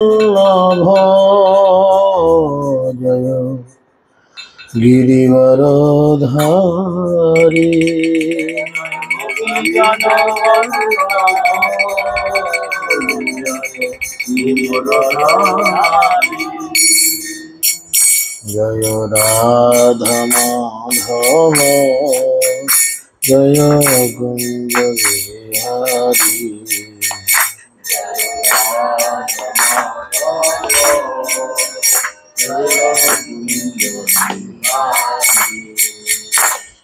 वल्लभ जय गिरिवरधारी जय राधा माधव जय कुंज बिहारी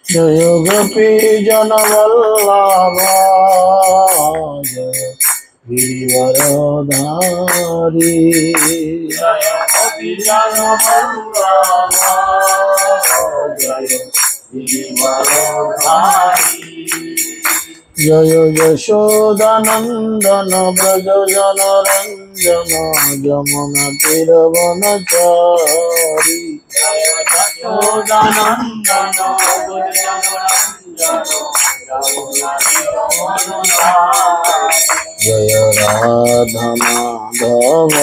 जय गोपी जन वल्लभ जय गिरिवरधारी जय गोपी जन वल्लभ जय गिरिवरधारी जय यशोदानंदन ब्रज जनरंजन जमुना तीरवनचारी जय यशोदानंदन ब्रज जनरंजन जमुना तीरवनचारी जय राधा माधव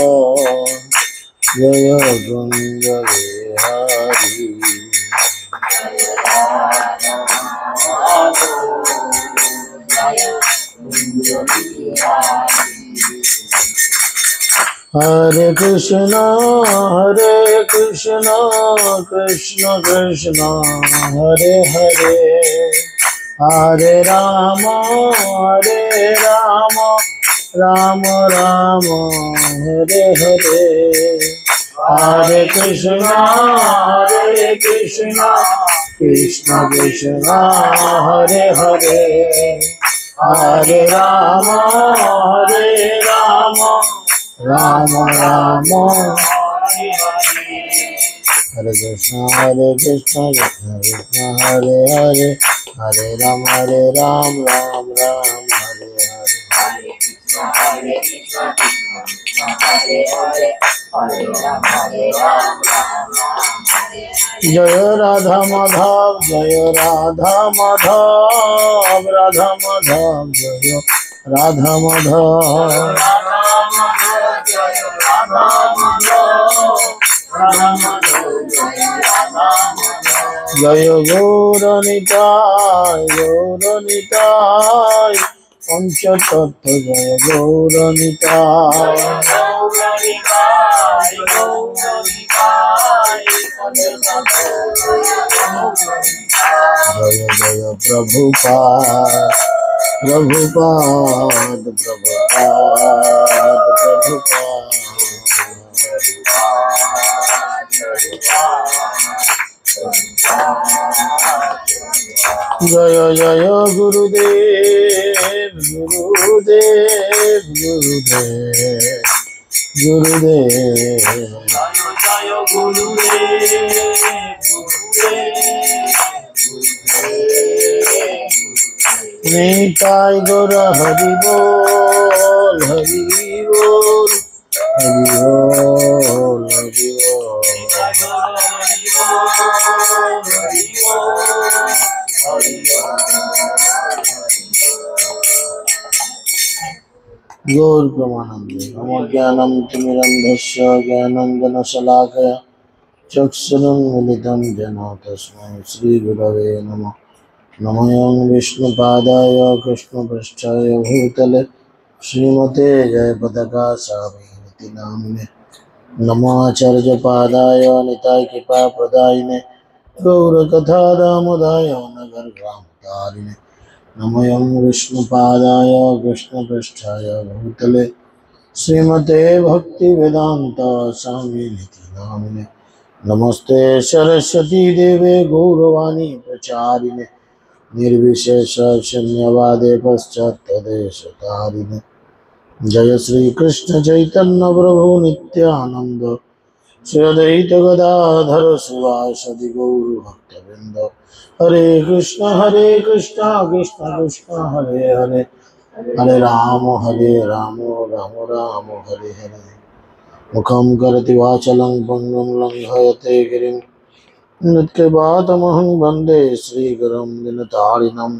जय कुंज बिहारी हरे कृष्णा कृष्ण कृष्ण हरे हरे हरे राम राम राम हरे हरे हरे कृष्ण कृष्ण कृष्ण हरे हरे हरे राम राम राम हरे कृष्ण कृष्ण कृष्ण हरे हरे हरे राम राम राम हरे हरे जय राधा माधव जय राधा माधव राधा माधव जय राधा माधव जय गौरनिताय पंचतत्व जय गौरनिताय जय जय प्रभुपाद प्रभुपाद जय जय गुरुदेव गुरुदेव गुरुदेव गुरुदेव जय गुरुदेव निताय गौर हरि बोल हरि बोल हरि बोल हरि गौर प्रमानंदे नम ज्ञानं तिमिरन्धस्य ज्ञानाञ्जनशलाकया चक्षुरुन्मिलितं येन तस्मै श्रीगुरवे नमः नमः विष्णुपादाय कृष्णपृष्ठाय भूतले श्रीमते जयपताकाशामिति नामिने नमाचार्यपादाय निताय कृपाप्रदायिने गौरकथा दामोदाय नगरग्रामतारिणे नमः विष्णुपादाय कृष्णपृष्ठाय भूतले श्रीमते भक्तिवेदांत स्वामिनिति नामिने नमस्ते सरस्वती देवे गौरवाणी प्रचारिणे निर्विशेष शून्यवादे पश्चात्तदेशतारिणे जय श्री कृष्ण चैतन्य प्रभु नित्यानंद श्री अद्वैत गदाधर शिवासदि गौर भक्तवृंद हरे कृष्ण कृष्ण कृष्ण हरे हरे हरे राम राम राम हरे हरे मुखं करोति वाचालं पङ्गुं लङ्घयते गिरिं नृत्यपातमहं वन्दे श्रीगुरुं दिनतारिणं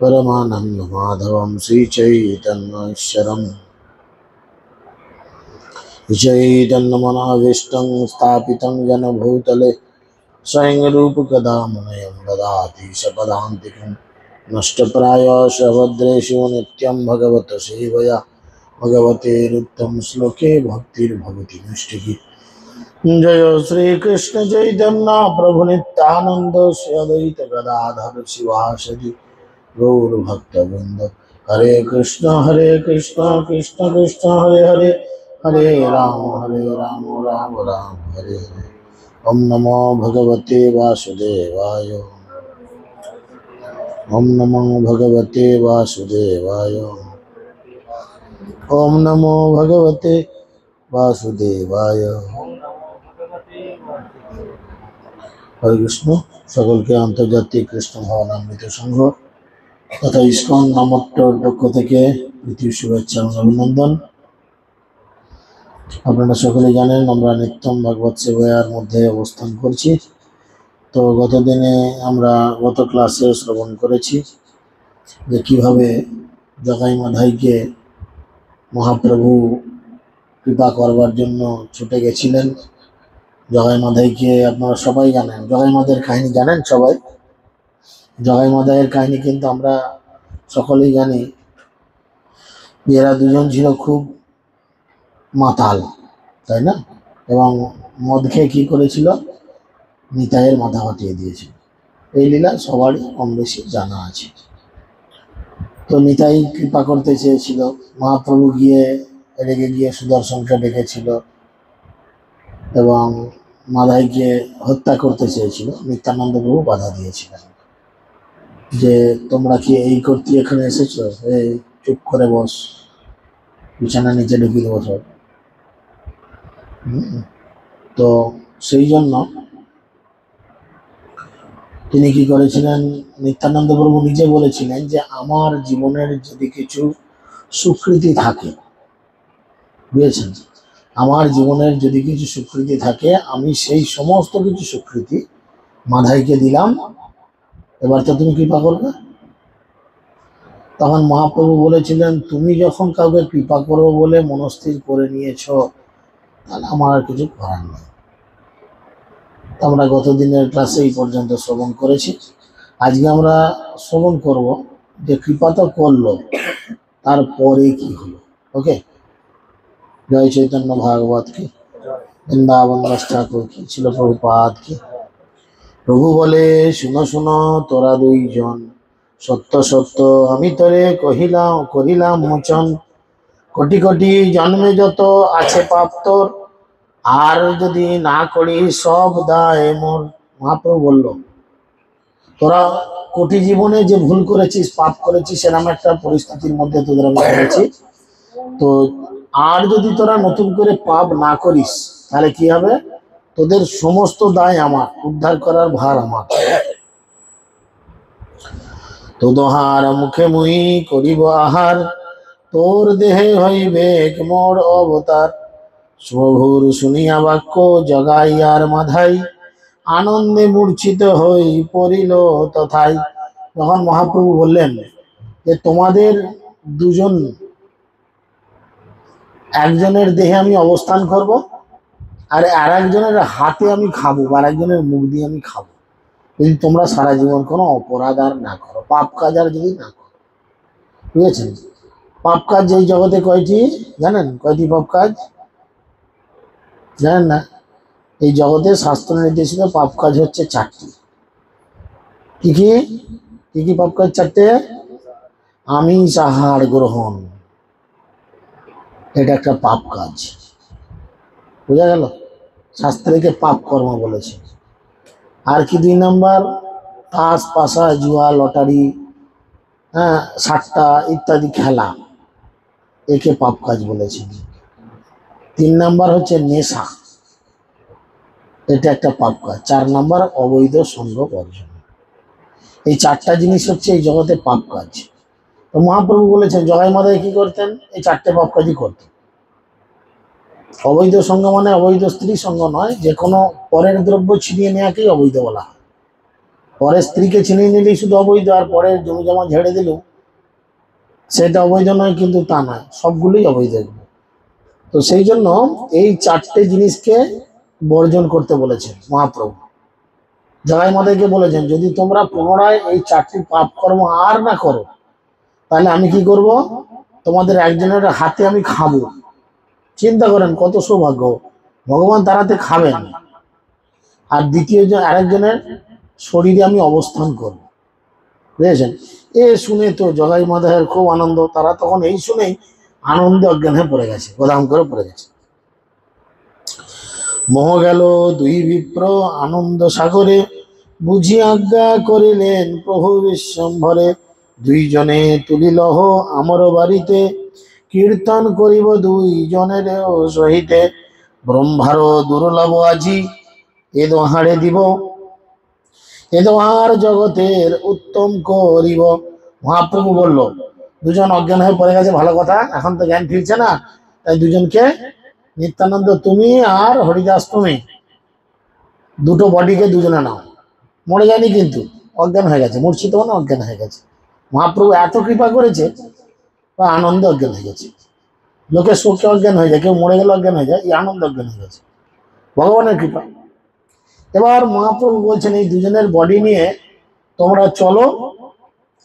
परमानन्दमाधवं श्रीचैतन्येश्वरम् चैतन्यमनाविष्टं स्थापितं येन भूतले स्वयं रूपकदा मुनयं ददाति सपदान्तिकं नष्टप्रायस्य भद्रेषु नित्यं भगवत सेवया भगवतेरुत्तम श्लोके भक्तिर्भवति नष्टिकी। जय श्री कृष्ण चैतन्य प्रभु नित्यानंद श्री अद्वैत गदाधर शिवासदि गौर भक्तवृंद। हरे कृष्ण कृष्ण कृष्ण हरे हरे, हरे राम राम राम हरे हरे। ओम नमो भगवते वासुदेवाय, ओम नमो भगवते वासुदेवाय, ओम नमो भगवते वासुदेवाय। हरे कृष्ण। সকলকে আন্তর্জাতিক কৃষ্ণ ভাবনামৃত সংঘ তথা ইসকন নামকটার পক্ষ থেকে প্রীতি শুভেচ্ছা এবং অভিনন্দন। আপনারা সকলে জানেন আমরা নিত্যম ভাগবত সেবায়ার মধ্যে অবস্থান করছি। তো গত ক্লাসে শ্রবণ করেছি যে কিভাবে জগাই মাধাইকে মহাপ্রভু কৃপা করবার জন্য ছুটে গেছিলেন। জগাই মাধাইকে আপনারা সবাই জানেন, জগাই মাধাইয়ের কাহিনী জানেন সবাই। জগাই মাধাইয়ের কাহিনী কিন্তু আমরা সকলেই জানি যে এরা দুজন ছিল খুব মাতাল, তাই না? এবং মদ খেয়ে কি করেছিল, নিতাইয়ের মাথা ফাটিয়ে দিয়েছিল। এই লীলা সবারই কম বেশি জানা আছে। তো নিতাই কৃপা করতে চেয়েছিল, মহাপ্রভু রেগে গিয়ে সুদর্শনকে ডেকেছিল এবং মাধাইকে হত্যা করতে চেয়েছিল। নিত্যানন্দ প্রভু বাধা দিয়েছিলেন যে তোমরা কি এই করতে এখানে এসেছো, এই চুপ করে বস, বিছানা নিচে ঢুকিয়ে দেবো সব। তো সেই জন্য তিনি কি করেছিলেন, নিত্যানন্দ প্রভু নিজে বলেছিলেন যে আমার জীবনের যদি কিছু সুকৃতি থাকে, বুঝেছেন, আমার জীবনের যদি কিছু সুকৃতি থাকে আমি সেই সমস্ত কিছু সুকৃতি মাধাইকে দিলাম, এবার তো তুমি কৃপা করবে। তখন মহাপ্রভু বলেছিলেন তুমি যখন কাউকে কৃপা করবো বলে মনস্থির করে নিয়েছ তাহলে আমার আর কিছু করার নেই। আমরা গত দিনের ক্লাসে এই পর্যন্ত শ্রবণ করেছি। আজকে আমরা শ্রবণ করব যে কৃপা তো করলো, তারপরে কি হলো। ওকে, জয় চৈতন্য ভাগবত কি, বৃন্দাবন দাস ঠাকুর কি, ছিল প্রভুপাদ কি। প্রভু বলে শুনো শুনো তোরা দুইজন, সত্য সত্য আমি তোরে করিলাম মোচন, কোটি কোটি জন্মে যত আছে পাপ তোর, আর যদি না করি সব দায় মোর। মহাপ্রভু বলল তোরা কোটি জীবনে যে ভুল করেছিস, পাপ করেছিস, সেরকম একটা পরিস্থিতির মধ্যে তোদের আমি করেছি। তো আর যদি তোরা নতুন করে পাপ না করিস তাহলে কি হবে, তোদের সমস্ত দায় আমার, উদ্ধার করার ভার আমার। তো দোহার মুখে মুই করিব আহার, তোর দেহে হইবে মোর অবতার। প্রভুর শুনিয়া বাক্য জগাইয়ার মাধাই, আনন্দে মূর্ছিত হই পড়িল তথাই। যখন মহাপ্রভু বললেন যে তোমাদের দুজন, একজনের দেহে আমি অবস্থান করব আর একজনের হাতে আমি খাবো, আর একজনের মুখ দিয়ে আমি খাবো, যদি তোমরা সারা জীবন কোনো অপরাধ আর না করো, পাপ কাজ আর যদি না করো। বুঝেছেন, পাপ কাজ এই জগতে কয়টি জানেন? কয়টি পাপ কাজ জানেন না? এই জগতে শাস্ত্র নির্দেশিত পাপ কাজ হচ্ছে চারটি। কি কি কি কি পাপ কাজ? চারটে। আমিষ আহার গ্রহণ, এটা একটা পাপ কাজ, বোঝা গেল? শাস্ত্রকে পাপ কর্ম বলেছে। আর কি? 2 নাম্বার, তাস পাশা জুয়া লটারি, সাট্টা ইত্যাদি খেলা, একে পাপ কাজ বলেছেন। 3 নাম্বার হচ্ছে নেশা, এটা একটা পাপ কাজ। 4 নাম্বার অবৈধ সঙ্গ বর্জন। এই 4টা জিনিস হচ্ছে এই জগতে পাপ কাজ। তো মহাপ্রভু বলেছেন জগাই মাধাই কি করতেন, এই 4টে পাপ কাজই করতেন। অবৈধ সঙ্গ মানে অবৈধ স্ত্রী সঙ্গ নয়, যে কোনো পরের দ্রব্য ছিনিয়ে নেওয়াকেই অবৈধ বলা হয়। পরের স্ত্রীকে ছিনিয়ে নিলেই শুধু অবৈধ, আর পরের জমি জমা ঝেড়ে দিল সেটা অবৈধ নয়, কিন্তু তা নয়, সবগুলোই অবৈধ। তো সেই জন্য এই চারটে জিনিসকে বর্জন করতে বলেছেন মহাপ্রভু। জগাই মাতাইকে বলেছেন যদি তোমরা পুনরায় এই চারটি পাপ কর্ম আর না করো তাহলে আমি কি করব, তোমাদের একজনের হাতে আমি খাবো। চিন্তা করেন কত সৌভাগ্য, ভগবান তারাতে খাবেন আর দ্বিতীয় আরেকজনের শরীরে আমি অবস্থান করব। বুঝেছেন? এ শুনে তো জগাই মাতাইয়ের খুব আনন্দ, তারা তখন এই শুনেই আনন্দে অজ্ঞান হয়ে পড়ে গেছে, গোদাম করে পড়ে গেছে। মোহ গেল দুই বিপ্র আনন্দ সাগরে, বুঝি আজ্ঞা করিলেন প্রভু বিশ্বম্ভরে। দুইজনে তুলিলহ আমর বাড়িতে, কীর্তন করিব দুইজনের সহিতে। ব্রহ্মার দুর্লভ আজি এ দোহারে দিব, এ দোহার জগতের উত্তম করিব। মহাপ্রভু বলল দুজন অজ্ঞান হয়ে পড়ে গেছে, ভালো কথা, এখন তো জ্ঞান ফিরছে না, তাই দুজনকে নিত্যানন্দ তুমি আর হরিদাস তুমি দুটো বডিকে দুজনে নাও। মরে যায়নি কিন্তু, অজ্ঞান হয়ে গেছে, মূর্ছিত মানে অজ্ঞান হয়ে গেছে। মহাপ্রভু এত কৃপা করেছে বা আনন্দে অজ্ঞান হয়ে গেছে। লোকের শোকে অজ্ঞান হয়ে যায়, কেউ মরে গেলে অজ্ঞান হয়ে যায়, এই আনন্দ অজ্ঞান হয়ে গেছে, ভগবানের কৃপা। এবার মহাপ্রভু বলছেন এই দুজনের বডি নিয়ে তোমরা চলো।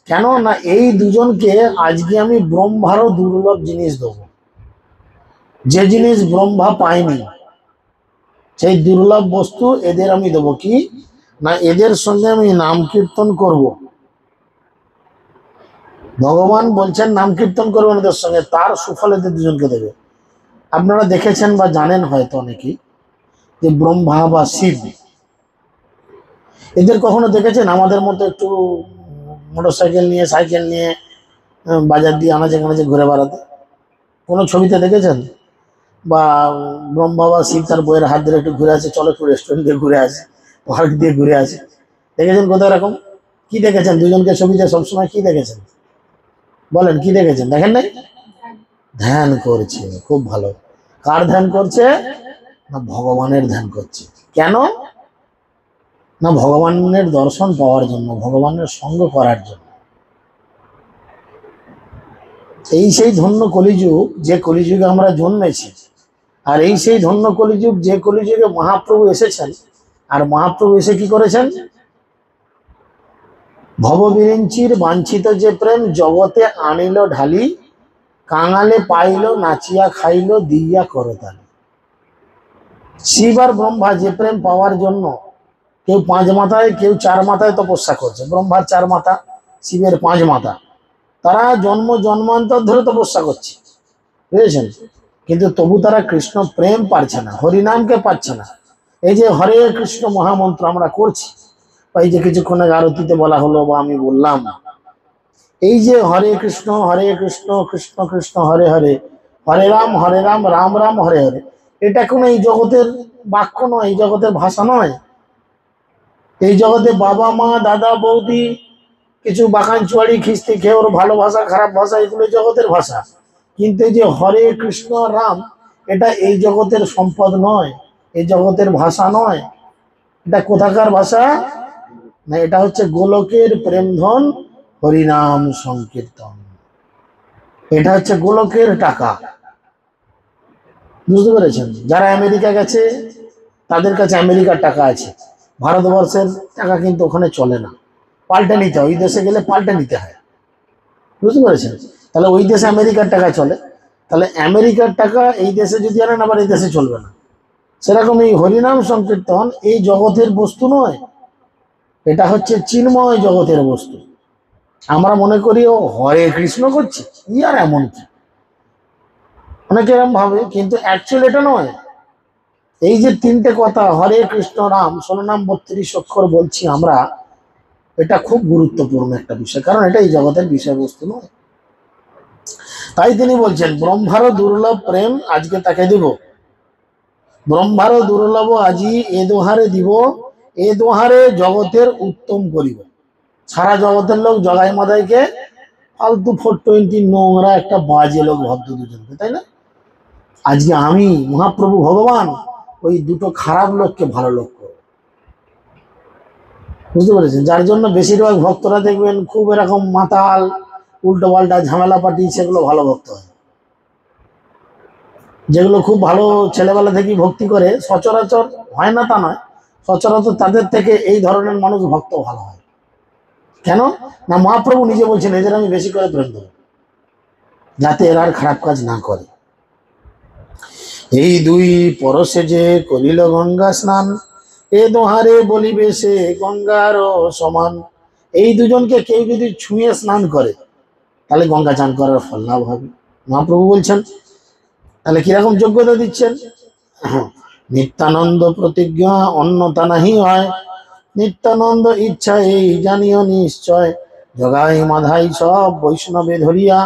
কেন না এই দুজনকে আজকে আমি ব্রহ্মারও দুর্লভ জিনিস দেবো, যে জিনিস ব্রহ্মা পায়নি সেই দুর্লভ বস্তু এদের আমি দেবো। কি না, এদের সঙ্গে আমি নাম কীর্তন করব। ভগবান বলছেন নাম কীর্তন করবেন এদের সঙ্গে, তার সুফল এদের দুজনকে দেবে। আপনারা দেখেছেন বা জানেন হয়তো অনেকেই যে ব্রহ্মা বা শিব এদের কখনো দেখেছেন আমাদের মতো একটু মোটরসাইকেল নিয়ে সাইকেল নিয়ে বাজার দিয়ে আনাচে কানাচে ঘুরে বেড়াতে? কোনো ছবিতে দেখেছেন? বা ব্রহ্মা বা শিব তার বইয়ের হাত ধরে একটু ঘুরে আসে, চলো একটু রেস্টুরেন্ট দিয়ে ঘুরে আসে, পার্ক দিয়ে ঘুরে আসে, দেখেছেন কোথায় এরকম? কি দেখেছেন দুজনকে ছবিতে সবসময়? কি দেখেছেন বলেন, কি দেখেছেন? দেখেন নাই? ধ্যান করছে, খুব ভালো। কার ধ্যান করছে? না ভগবানের ধ্যান করছে। কেন না ভগবানের দর্শন পাওয়ার জন্য, ভগবানের সঙ্গ করার জন্য। এই সেই ধন্য কলিযুগ, যে কলিযুগে আমরা জন্মেছি, আর এই সেই ধন্য কলিযুগ যে কলিযুগে মহাপ্রভু এসেছেন। আর মহাপ্রভু এসে কি করেছেন? ভববিরিঞ্চির বাঞ্ছিত যে প্রেম জগতে আনিল ঢালি, কাঙালে পাইল নাচিয়া খাইল দিয়া করতালি। শিব আর ব্রহ্মা যে প্রেম পাওয়ার জন্য কেউ 5 মাথায় কেউ 4 মাথায় তপস্যা করছে, ব্রহ্মার 4 মাথা, শিবের 5 মাথা, তারা জন্ম জন্মান্তর ধরে তপস্যা করছে, বুঝেছেন? কিন্তু তবু তারা কৃষ্ণ প্রেম পাচ্ছে না, হরিনামকে পাচ্ছে না। এই যে হরে কৃষ্ণ মহামন্ত্র আমরা করছি, বা এই যে কিছুক্ষণ আগে আরতিতে বলা হলো বা আমি বললাম, এই যে হরে কৃষ্ণ কৃষ্ণ কৃষ্ণ হরে হরে, হরে রাম রাম রাম হরে হরে, এটা কোনো এই জগতের বাক্য নয়, এই জগতের ভাষা নয়। এই জগতে বাবা মা দাদা বৌদি কিছু বাগান চুয়াড়ি খিস্তি খেয়ে ওর ভালো ভাষা খারাপ ভাষা, এগুলো জগতের ভাষা। কিন্তু এই যে হরে কৃষ্ণ রাম, এটা এই জগতের সম্পদ নয়, এই জগতের ভাষা নয়। এটা কোথাকার ভাষা? না, এটা হচ্ছে গোলকের প্রেমধন হরিনাম সংকীর্তন। এটা হচ্ছে গোলকের টাকা, বুঝতে পেরেছেন? যারা আমেরিকা গেছে তাদের কাছে আমেরিকার টাকা আছে, ভারতবর্ষের টাকা কিন্তু ওখানে চলে না, পাল্টে নিতে হয়, ওই দেশে গেলে পাল্টে নিতে হয়, বুঝতে পেরেছেন? তাহলে ওই দেশে আমেরিকার টাকা চলে, তাহলে আমেরিকার টাকা এই দেশে যদি আনেন আবার এই দেশে চলবে না। সেরকম এই হরিনাম সংকীর্তন এই জগতের বস্তু নয়, এটা হচ্ছে চিন্ময় জগতের বস্তু। আমরা মনে করি ও হরে কৃষ্ণ করছে, আর এমন কি, অনেকে এরকম ভাবে, কিন্তু অ্যাকচুয়ালি এটা নয়। এই যে 3টে কথা হরে কৃষ্ণ রাম 16 নাম 32 অক্ষর বলছি আমরা, এটা খুব গুরুত্বপূর্ণ একটা বিষয়, কারণ এটা এই জগতের বিষয়বস্তু নয়। তাই তিনি বলছেন ব্রহ্মারও দুর্লভ প্রেম আজকে তাকে দিব, ব্রহ্মারও দুর্লভ আজি এ দোহারে দিব, এ দোহারে জগতের উত্তম করিব। সারা জগতের লোক জগাই মাদাইকে ফালতু 420 নোংরা একটা বাজে লোক ভাবতো দুজনকে, তাই না? আজকে আমি মহাপ্রভু ভগবান ওই দুটো খারাপ লোককে ভালো লোক করব, বুঝতে পেরেছেন? যার জন্য বেশিরভাগ ভক্তরা দেখবেন খুব এরকম মাতাল উল্টো পাল্টা ঝামেলা পাটি, সেগুলো ভালো ভক্ত হয়, যেগুলো খুব ভালো ছেলেবেলা থেকেই ভক্তি করে, সচরাচর হয় না তা নয়, সচরাচর তাদের থেকে এই ধরনের মানুষ ভক্ত ভালো হয়। কেন না, মহাপ্রভু নিজে বলছেন এদের আমি বেশি করে প্রেম দেবো, যাতে এরা আর খারাপ কাজ না করে। এই দুই পরশে যে করিল গঙ্গা স্নান, এ দোহারে বলিবে সে গঙ্গার সমান। এই দুজনকে কেউ যদি ছুঁয়ে স্নান করে তাহলে গঙ্গা চান করার ফল লাভ হবে। মহাপ্রভু বলছেন, তাহলে কিরকম যোগ্যতা দিচ্ছেন? নিত্যানন্দ প্রতিজ্ঞা অন্যতা নাহি হয়, নিত্যানন্দ ইচ্ছা এই জানিও নিশ্চয়। জগাই মাধাই সব বৈষ্ণবে ধরিয়া,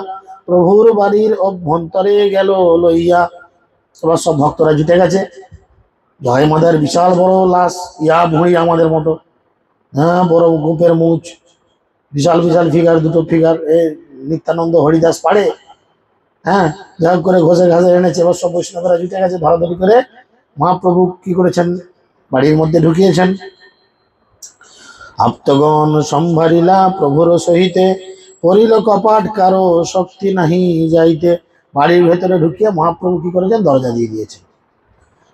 প্রভুর বাড়ির অভ্যন্তরে গেল লইয়া। এবার সব ভক্তরা জুটে গেছে। জগাই মাধার বিশাল বড় লাশ, ইয়া ভুঁড়ি আমাদের মতো, হ্যাঁ, বড় গোপের মুচ, বিশাল বিশাল ফিগার, দুটো ফিগার। এ নিত্যানন্দ হরিদাস পাড়ে, হ্যাঁ, যা করে ঘষে ঘাসে এনেছে। এবার সব বৈষ্ণবরা জুটে গেছে, ধরাধরি করে মহাপ্রভু কি করেছেন, বাড়ির মধ্যে ঢুকিয়েছেন। আপ্তগণ সম্ভারিলা প্রভুর সহিতে, পড়িল কপাট কারো শক্তি নাহি যাইতে। বাড়ির ভেতরে ঢুকিয়ে মহাপ্রভু কি করেছেন, দরজা দিয়ে দিয়েছেন।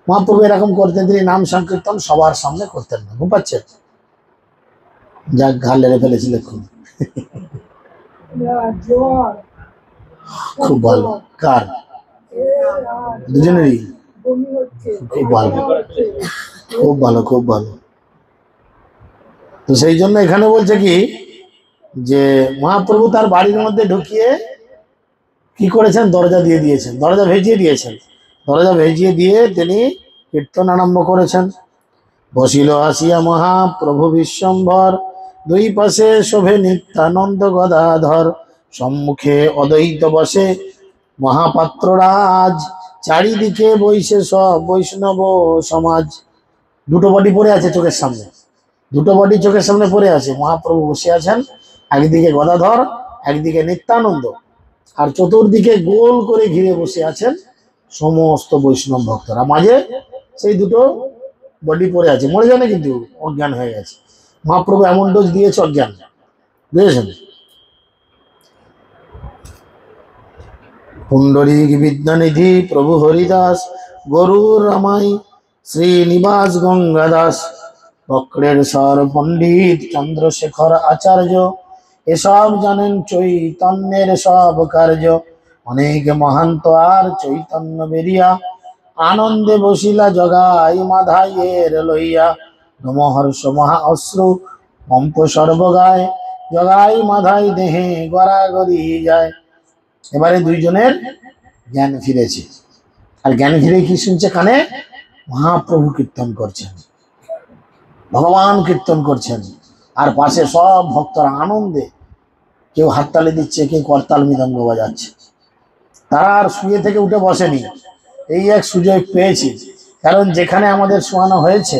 মহাপ্রভু এরকম করতেন, তিনি নাম সংকীর্তন সবার সামনে করতেন না, বুঝাচ্ছেন? যাক, ঘাড় লেড়ে ফেলেছিল খুব। খুব ভালো। কার? দুজনেরই খুব ভালো, খুব ভালো, খুব ভালো। তো সেই জন্য এখানে বলছে কি, যে মহাপ্রভু তার বাড়ির মধ্যে ঢুকিয়ে কি করেছেন, দরজা দিয়ে দিয়েছেন, দরজা ভেজিয়ে দিয়েছেন। দরজা ভেজিয়ে দিয়ে তিনি কীর্তন আরম্ভ করেছেন। বসিল আসিয়া মহাপ্রভু বিশ্বম্ভর, দুই পাশে শোভে নিত্যানন্দ গদাধর। সম্মুখে অদ্বৈত বসে মহাপাত্র রাজ, চারিদিকে বইসে সব বৈষ্ণব সমাজ। দুটো বডি পড়ে আছে চোখের সামনে, দুটো বডি চোখের সামনে পড়ে আছে। মহাপ্রভু বসে আছেন, একদিকে গদাধর, একদিকে নিত্যানন্দ, আর চতুর্দিকে গোল করে ঘিরে বসে আছেন সমস্ত বৈষ্ণব ভক্তরা। মাঝে সেই দুটো বডি পড়ে আছে, মরে যাবে কিন্তু, অজ্ঞান হয়ে গেছে। মহাপ্রভু এমন ডোজ দিয়েছে, অজ্ঞান, বুঝেছেন? পুণ্ডরীক বিদ্যানিধি প্রভু হরিদাস, গরুর রামাই শ্রীনিবাস গঙ্গাদাস, বক্রের স্বর পণ্ডিত চন্দ্রশেখর আচার্য, এসব জানেন চৈতন্যের সব কার্য। অনেক মহান্ত আর চৈতন্য বেরিয়া, আনন্দে বসিলা জগাই মাধাইয়ের লইয়া। নমহর্ষ মহা অশ্রু কম্প সর্বগায়, জগাই মাধাই দেহে গড়াগড়ি যায়। এবারে দুইজনের জ্ঞান ফিরেছে, আর জ্ঞান ফিরে কি শুনছে কানে? মহাপ্রভু কীর্তন করছেন, ভগবান কীর্তন করছেন, আর পাশে সব ভক্তরা আনন্দে, কেউ হাততালি দিচ্ছে, কেউ করতাল মৃদঙ্গ বাজাচ্ছে। তারা আর শুয়ে থেকে উঠে বসেনি, এই এক সুযোগ পেয়েছি। কারণ যেখানে আমাদের শোয়ানো হয়েছে,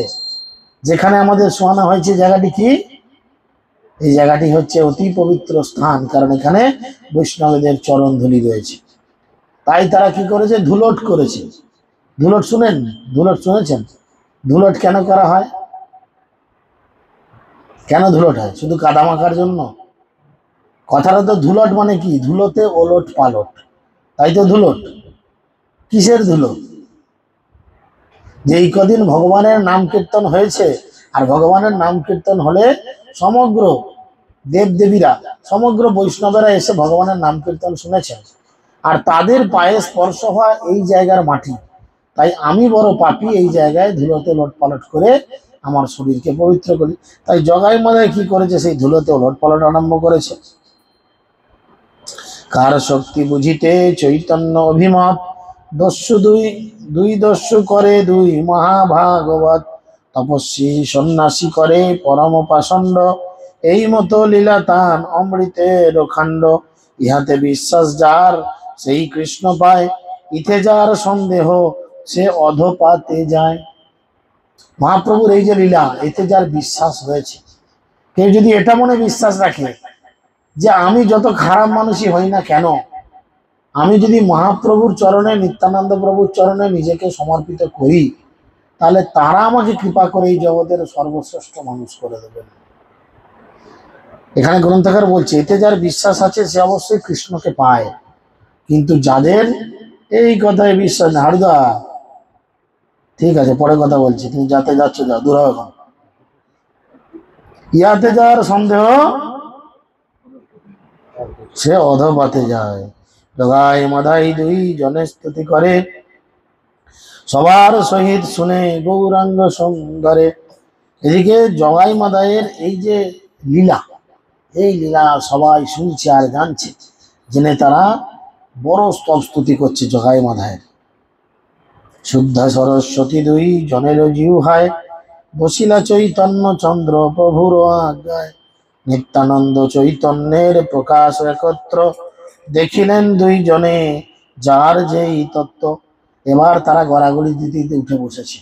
যেখানে আমাদের শোয়ানো হয়েছে, জায়গাটি কি? এই জায়গাটি হচ্ছে অতি পবিত্র স্থান, কারণ এখানে বৈষ্ণবদের চরণ ধুলি রয়েছে। তাই তারা কি করেছে, ধুলট করেছে। ধুলট শুনেন? ধুলট শুনেছেন? ধুলট কেন করা হয়? কেন ধুলট হয়? শুধু কাদা মাখার জন্য? কথাটা তো ধুলট মানে কি, ধুলোতে ওলট পালট, তাই তো ধুলট। কিসের ধুলো? যে এই কদিন ভগবানের নাম কীর্তন হয়েছে, আর ভগবানের নাম কীর্তন হলে সমগ্র দেবদেবীরা, সমগ্র বৈষ্ণবেরা এসে ভগবানের নাম কীর্তন শুনেছেন, আর তাদের পায়ে স্পর্শ হওয়া এই জায়গার মাটি। তাই আমি বড় পাপী, এই জায়গায় ধুলোতে ওলট পালট করে আমার শরীরকে পবিত্র করি। তাই জগাই মাধাই কি করেছে, সেই ধুলোতে ওলট পালট আরম্ভ করেছে। কার শক্তি বুঝিতে চৈতন্য অভিমত, দস্যু দুই দুই দস্যু করে দুই মহাভাগবত। তপস্বী সন্ন্যাসী করে পরম পাষণ্ড, এই মতো লীলা তান অমৃতের খাণ্ড। ইহাতে বিশ্বাস যার সেই কৃষ্ণ পায়, ইথে যার সন্দেহ সে অধপাতে যায়। মহাপ্রভুর এই যে লীলা, এতে যার বিশ্বাস রয়েছে, কেউ যদি এটা মনে বিশ্বাস রাখে যে আমি যত খারাপ মানুষই হই না কেন, আমি যদি মহাপ্রভুর চরণে, নিত্যানন্দ প্রভুর চরণে নিজেকে সমর্পিত করি, তাহলে তারা আমাকে কৃপা করে এই জগতের সর্বশ্রেষ্ঠ মানুষ করে দেবেন। এখানে গ্রন্থকার বলছে, এতে যার বিশ্বাস আছে সে অবশ্যই কৃষ্ণকে পায়। কিন্তু যাদের এই কথায় বিশ্বাস না হারুদা, ঠিক আছে পরে কথা বলছি, তুমি যাতে যাচ্ছ যাও, দূর হও এখন। ইয়াতে যাওয়ার সন্দেহ সে অধপাতে যায়। জগাই মাদাই দুই জনে স্তুতি করে, সবার সহিত শুনে গৌরাঙ্গ সুন্দরে। এদিকে জগাই মাদাইয়ের এই যে লীলা, এই লীলা সবাই শুনছে আর জানছে, জেনে তারা বড় স্তব স্তুতি করছে জগাই মাদাইয়ের। শুদ্ধা সরস্বতী দুই জনের জিহ্বায়, বসিলা চৈতন্য চন্দ্র প্রভুর আজ্ঞায়। নিত্যানন্দ চৈতন্যের প্রকাশ একত্র, দেখিলেন দুই জনে যার যেই তত্ত্ব। এবার তারা গড়াগড়ি দিতে দিতে উঠে বসেছে।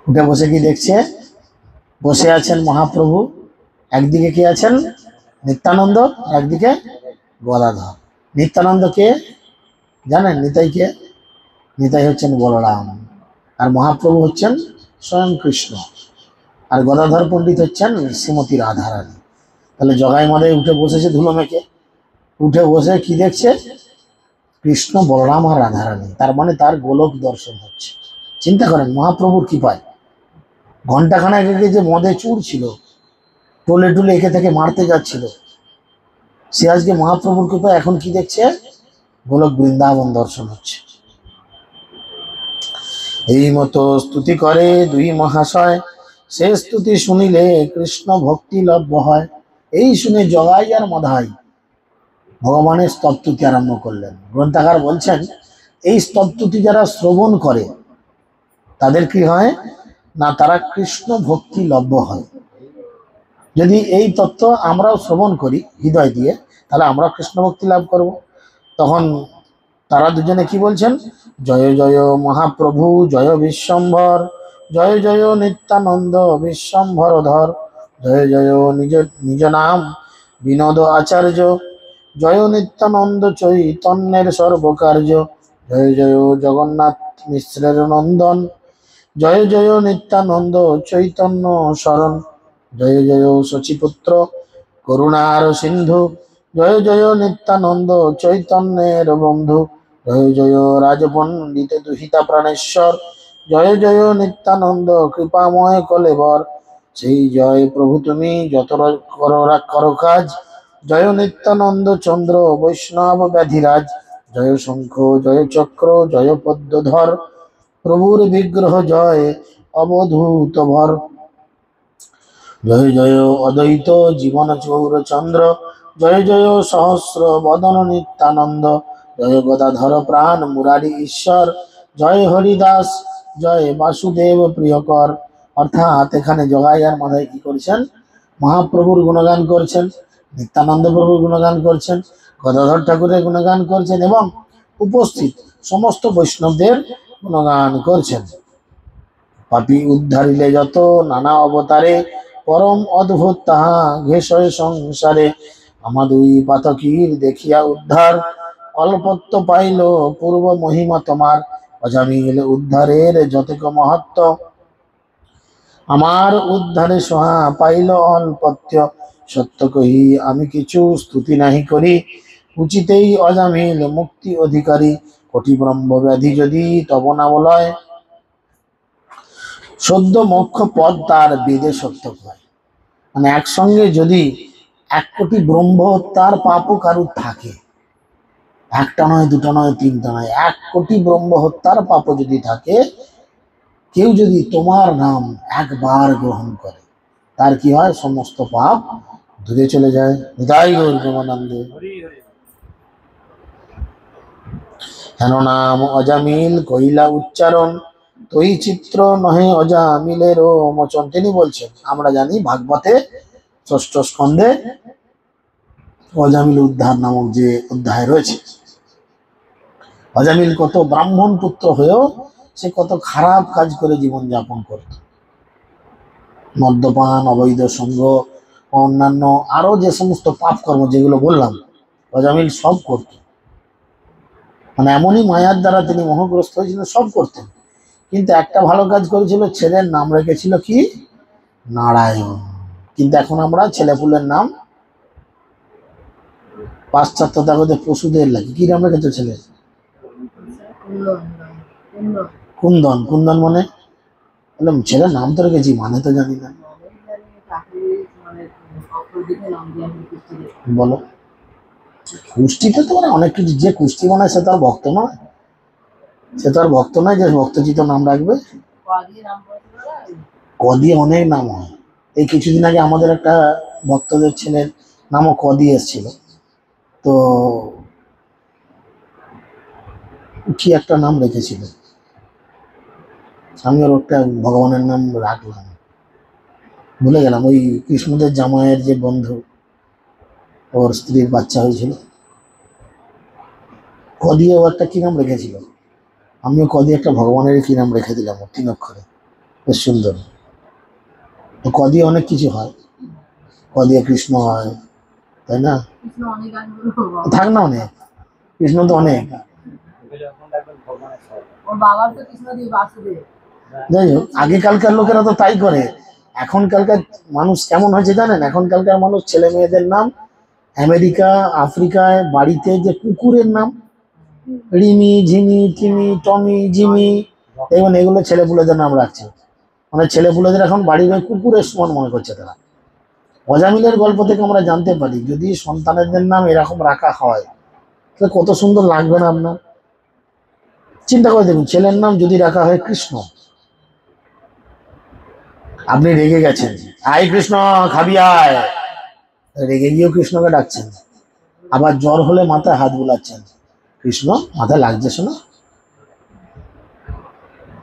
উঠে বসে কি দেখছে? বসে আছেন মহাপ্রভু, একদিকে কে আছেন? নিত্যানন্দ, একদিকে গদাধর। নিত্যানন্দ কে জানেন? নিতাই কে? নিতাই হচ্ছেন বলরাম, আর মহাপ্রভু হচ্ছেন স্বয়ং কৃষ্ণ, আর গদাধর পণ্ডিত হচ্ছেন শ্রীমতী রাধারানী। তাহলে জগাই মাদাই উঠে বসেছে ধুলো মেখে, উঠে বসে কি দেখছে? কৃষ্ণ, বলরাম আর রাধারানী। তার মানে তার গোলক দর্শন হচ্ছে। চিন্তা করেন মহাপ্রভুর কৃপায় ঘন্টাখানেক আগে যে মদে চুর ছিল, টোলে টুলে একে থেকে মারতে যাচ্ছিল, সে আজকে মহাপ্রভুর কৃপায় এখন কি দেখছে? গোলক বৃন্দাবন দর্শন হচ্ছে। এই মতো স্তুতি করে দুই মহাশয়, সে স্তুতি শুনিলে কৃষ্ণ ভক্তি লভ্য হয়। এই শুনে জগাই আর মাদাই ভগবানের স্তবস্তুতি আরম্ভ করলেন। গ্রন্থাকার বলছেন এই স্তবস্তুতি যারা শ্রবণ করে তাদের কি হয় না? তারা কৃষ্ণ ভক্তি লভ্য হয়। যদি এই তত্ত্ব আমরাও শ্রবণ করি হৃদয় দিয়ে, তাহলে আমরা কৃষ্ণ ভক্তি লাভ করব। তখন তারা দুজনে কি বলছেন? জয় জয় মহাপ্রভু জয় বিশ্বম্ভর, জয় জয় নিত্যানন্দ বিশ্বম্ভরধর, জয় জয় নিজ নিজ নাম বিনোদ আচার্য, জয় নিত্যানন্দ চৈতন্যের সর্বকার্য, জয় জয় জগন্নাথ মিশ্রের নন্দন, জয় জয় নিত্যানন্দ চৈতন্য শরণ, জয় জয় শচীপুত্র করুণার সিন্ধু, জয় জয় নিত্যানন্দ চৈতন্যের বন্ধু, জয় জয় রাজপণ্ডিত দুহিতা প্রাণেশ্বর, জয় জয় নিত্যানন্দ কৃপাময় কলেবর। সেই জয় প্রভু তুমি যত করো কাজ, জয় নিত্যানন্দ চন্দ্র বৈষ্ণব ব্যাধিরাজ, জয় শঙ্খ জয় চক্র জয় পদ্মধর, প্রভুর বিগ্রহ জয় অবধূত ভর, জয় জয় অদ্বৈত জীবন চৌরচন্দ্র, জয় জয় সহস্র বদন নিত্যানন্দ, জয় গদাধর প্রাণ মুরারি ঈশ্বর, জয় হরিদাস জয় বাসুদেব প্রিয়কর। অর্থাৎ এখানে জগাই আর মাদাই কি করছেন? মহাপ্রভুর গুণগান করছেন, নিত্যানন্দ প্রভুর গুণগান করছেন, গদাধর ঠাকুরের গুণগান করছেন এবং উপস্থিত সমস্ত বৈষ্ণবদের গুণগান করছেন। পাপী উদ্ধারিলে যত নানা অবতারে, পরম অদ্ভুত তাহা ঘেষয় সংসারে, আমাদুই পাতকীর দেখিয়া উদ্ধার, অল্পত্ব পাইল পূর্ব মহিমা তোমার, অজামিল উদ্ধারের যতক মহত্ব, আমার উদ্ধারে সোহা পাইল অল্পত্য, সত্য কহি আমি কিছু স্তুতি নাহি করি, উচিতেই অজামিল মুক্তি অধিকারী, কোটি ব্রহ্ম ব্যাধি যদি তব না বলয়, সদ্য মোক্ষ পদ তার বেদে সত্য হয়। মানে একসঙ্গে যদি 1 কোটি ব্রহ্ম তার পাপও কারুর থাকে, একটা নয় দুটো নয় তিনটা নয়, 1 কোটি ব্রহ্ম হত্যার পাপও যদি থাকে, কেউ যদি তোমার নাম একবার গ্রহণ করে তার কি হয়? সমস্ত পাপ ধুয়ে চলে যায়। নিতাই গৌর প্রেমানন্দে। হেন নাম অজামিল কইলা উচ্চারণ, তৈ চিত্র নহে অজামিলেরও মোচন। তিনি বলছেন আমরা জানি ভাগবতে 6ষ্ঠ স্কন্ধে অজামিল উদ্ধার নামক যে অধ্যায় রয়েছে, অজামিল কত ব্রাহ্মণ পুত্র হয়েও সে কত খারাপ কাজ করে জীবন যাপন করত। মদ্যপান, অবৈধ সঙ্গ, অন্যান্য আরো যে সমস্ত পাপ কর্ম যেগুলো বললাম অজামিল সব করত। মানে এমনই মায়ার দ্বারা তিনি মোহগ্রস্ত হয়েছিলেন, সব করতেন। কিন্তু একটা ভালো কাজ করেছিল, ছেলের নাম রেখেছিল কি? নারায়ণ। কিন্তু এখন আমরা ছেলেপুলের নাম পাশ্চাত্য জগতে পশুদের লাগে। কি নাম রেখেছে ছেলে? কুন্দন, কুন্দন মানে ছেলের নাম তো রেখেছি, মানে তো জানি না। বলো, কুষ্টিতে তো অনেক কিছু, যে কুষ্টি বানায় সে তো আর ভক্ত নয়, সে তো আর ভক্ত নয় যে ভক্তচিত নাম রাখবে। ক দিয়ে অনেক নাম হয়। এই কিছুদিন আগে আমাদের একটা ভক্তদের ছেলের নামও ক দিয়ে এসেছিল। তো কি একটা নাম রেখেছিল, আমি ওর একটা ভগবানের নাম রাখলাম, ভুলে গেলাম। ওই কৃষ্ণদের জামাইয়ের যে বন্ধু, ওর স্ত্রীর বাচ্চা হয়েছিল, ক দিয়ে ও একটা কি নাম রেখেছিল, আমিও ক দিয়ে একটা ভগবানের কি নাম রেখে দিলাম, 3 অক্ষরে, বেশ সুন্দর। তো ক দিয়ে অনেক কিছু হয়, ক দিয়ে কৃষ্ণ হয়, তাই না? থাক না, অনেক কৃষ্ণ তো অনেক। যাই হোক, আগেকালকার লোকেরা তো তাই করে। এখনকালকার মানুষ কেমন হয়েছে জানেন? এখনকালকার মানুষ ছেলে মেয়েদের নাম আমেরিকা আফ্রিকায় বাড়িতে যে কুকুরের নাম, রিমি ঝিমি টিমি টমি জিমি, দেখবেন এগুলো ছেলেপুলেদের নাম রাখছে। মানে ছেলেপুলেদের এখন বাড়ির কুকুরের সমান মনে করছে তারা। অজামিলের গল্প থেকে আমরা জানতে পারি, যদি সন্তানদের নাম এরকম রাখা হয় তাহলে কত সুন্দর লাগবে না আপনার? চিন্তা করে দেখুন, ছেলের নাম যদি রাখা হয় কৃষ্ণ, আপনি রেগে গেছেন, আয় কৃষ্ণ খাবি আয়, রেগে গিয়েও কৃষ্ণকে ডাকছেন। আবার জ্বর হলে মাথায় হাত বুলাচ্ছেন, কৃষ্ণ মাথায় লাগছে শোনা।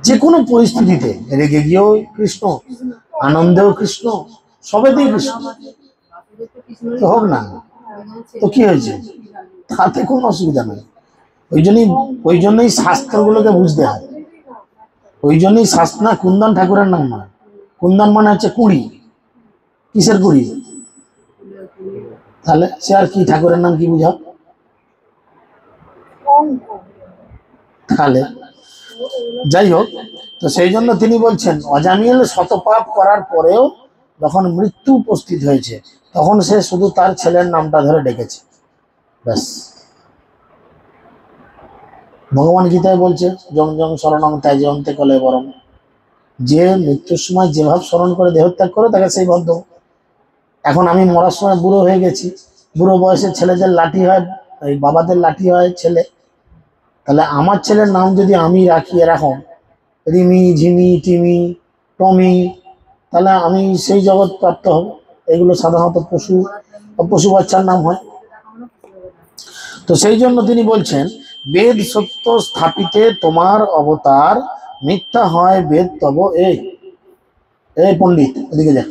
যে কোনো পরিস্থিতিতে রেগে গিয়েও কৃষ্ণ, আনন্দেও কৃষ্ণ, সবেতেই কৃষ্ণ। তো হোক না, তো কি হয়েছে, তাতে কোনো অসুবিধা নেই। ওই জন্যই শাস্ত্রগুলোকে বুঝতে হয়। ওই জন্যই শাস্ত্র, না কুন্দন ঠাকুরের নাম নয়, কুন্দন মানে হচ্ছে কুড়ি। কিসের কুড়ি? তাহলে সে আর কি, ঠাকুরের নাম কি বুঝাও তাহলে? যাই হোক, তো সেই জন্য তিনি বলছেন অজামিল শতপাপ করার পরেও যখন মৃত্যু উপস্থিত হয়েছে তখন সে শুধু তার ছেলের নামটা ধরে ডেকেছে, ব্যাস। ভগবান গীতায় বলছে জং জং শরণং ত্যাজন্তে কলে বরং, যে মৃত্যুর সময় যে ভাব স্মরণ করে দেহত্যাগ করে তাকে সেই ভাব দেবো। এখন আমি মরার সময় বুড়ো হয়ে গেছি, বুড়ো বয়সে ছেলেদের লাঠি হয়, এই বাবাদের লাঠি হয় ছেলে, তাহলে আমার ছেলের নাম যদি আমি রাখি এরকম রিমি ঝিমি টিমি টমি, তাহলে আমি সেই জগৎ প্রাপ্ত হব। এগুলো সাধারণত পশু বাচ্চার নাম হয়। তো সেই জন্য তিনি বলছেন বেদ সত্য স্থাপিতে তোমার অবতার, মিথ্যা হয় বেদ তব। এই পণ্ডিত এদিকে যা,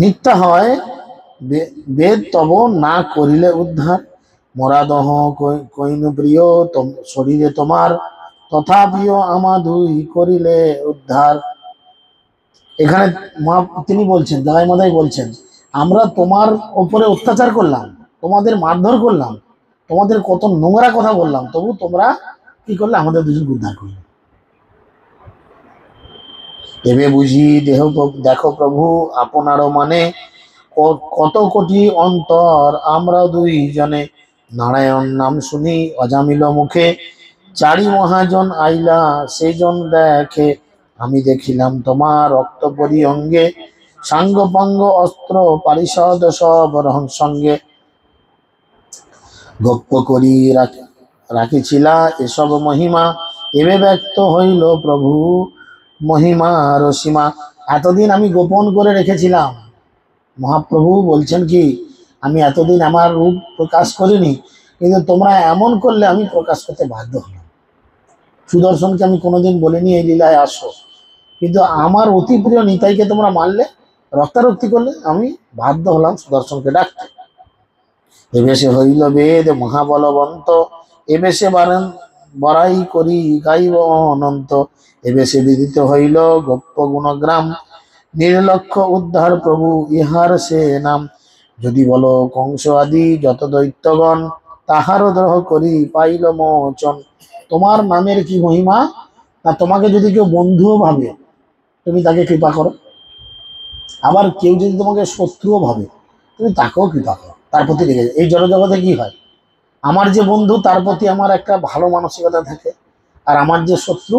মিথ্যা হয় বেদ তব না করিলে উদ্ধার, মরাদহ কৈনু প্রিয় শরীরে তোমার, তথাপিও আমাদুই করিলে উদ্ধার। এখানে তিনি বলছেন, দাদাই মাদাই বলছেন, আমরা তোমার ওপরে অত্যাচার করলাম, তোমাদের মারধর করলাম, তোমাদের কত নোংরা কথা বললাম, তবু তোমরা কি করলে, আমাদের দুজন উদ্ধার করলে। এবে বুঝি দেখো প্রভু আপনারও মানে, কত কোটি অন্তর আমরা দুই জনে, নারায়ণ নাম শুনি অজামিল মুখে, চারি মহাজন আইলা সেজন দেখে, আমি দেখিলাম তোমার রক্ত পরি অঙ্গে, সাঙ্গ পাঙ্গ অস্ত্র পারিষদ সব সঙ্গে, গপ্প করি রাখিছিলা এসব মহিমা, এবে ব্যক্ত হইল প্রভু মহিমার সীমা। এতদিন আমি গোপন করে রেখেছিলাম, মহাপ্রভু বলছেন কি, আমি এতদিন আমার রূপ প্রকাশ করিনি, কিন্তু তোমরা এমন করলে আমি প্রকাশ করতে বাধ্য হলাম। সুদর্শনকে আমি কোনোদিন বলিনি এই লীলায় আসো, কিন্তু আমার অতি প্রিয় নিতাইকে তোমরা মারলে, রক্তারক্তি করলে, আমি বাধ্য হলাম সুদর্শনকে ডাকতে। এবে সে হইল বেদ মহাবলবন্ত, এবে সে বড়াই করি গাইব অনন্ত, এবে সে বিদিত হইল গোপ্য গুণগ্রাম, নির্লক্ষ্য উদ্ধার প্রভু ইহার সে নাম। যদি বলো কংস আদি যত দৈত্যগণ, তাহারও দ্রোহ করি পাইল মোচন। তোমার নামের কি মহিমা, না তোমাকে যদি কেউ বন্ধুও ভাবে তুমি তাকে কৃপা করো, আবার কেউ যদি তোমাকে শত্রুও ভাবে তুমি তাকেও কৃপা করো, তার প্রতি রেগে যায়। এই জড়জগতে কি হয়, আমার যে বন্ধু তার প্রতি আমার একটা ভালো মানসিকতা থাকে, আর আমার যে শত্রু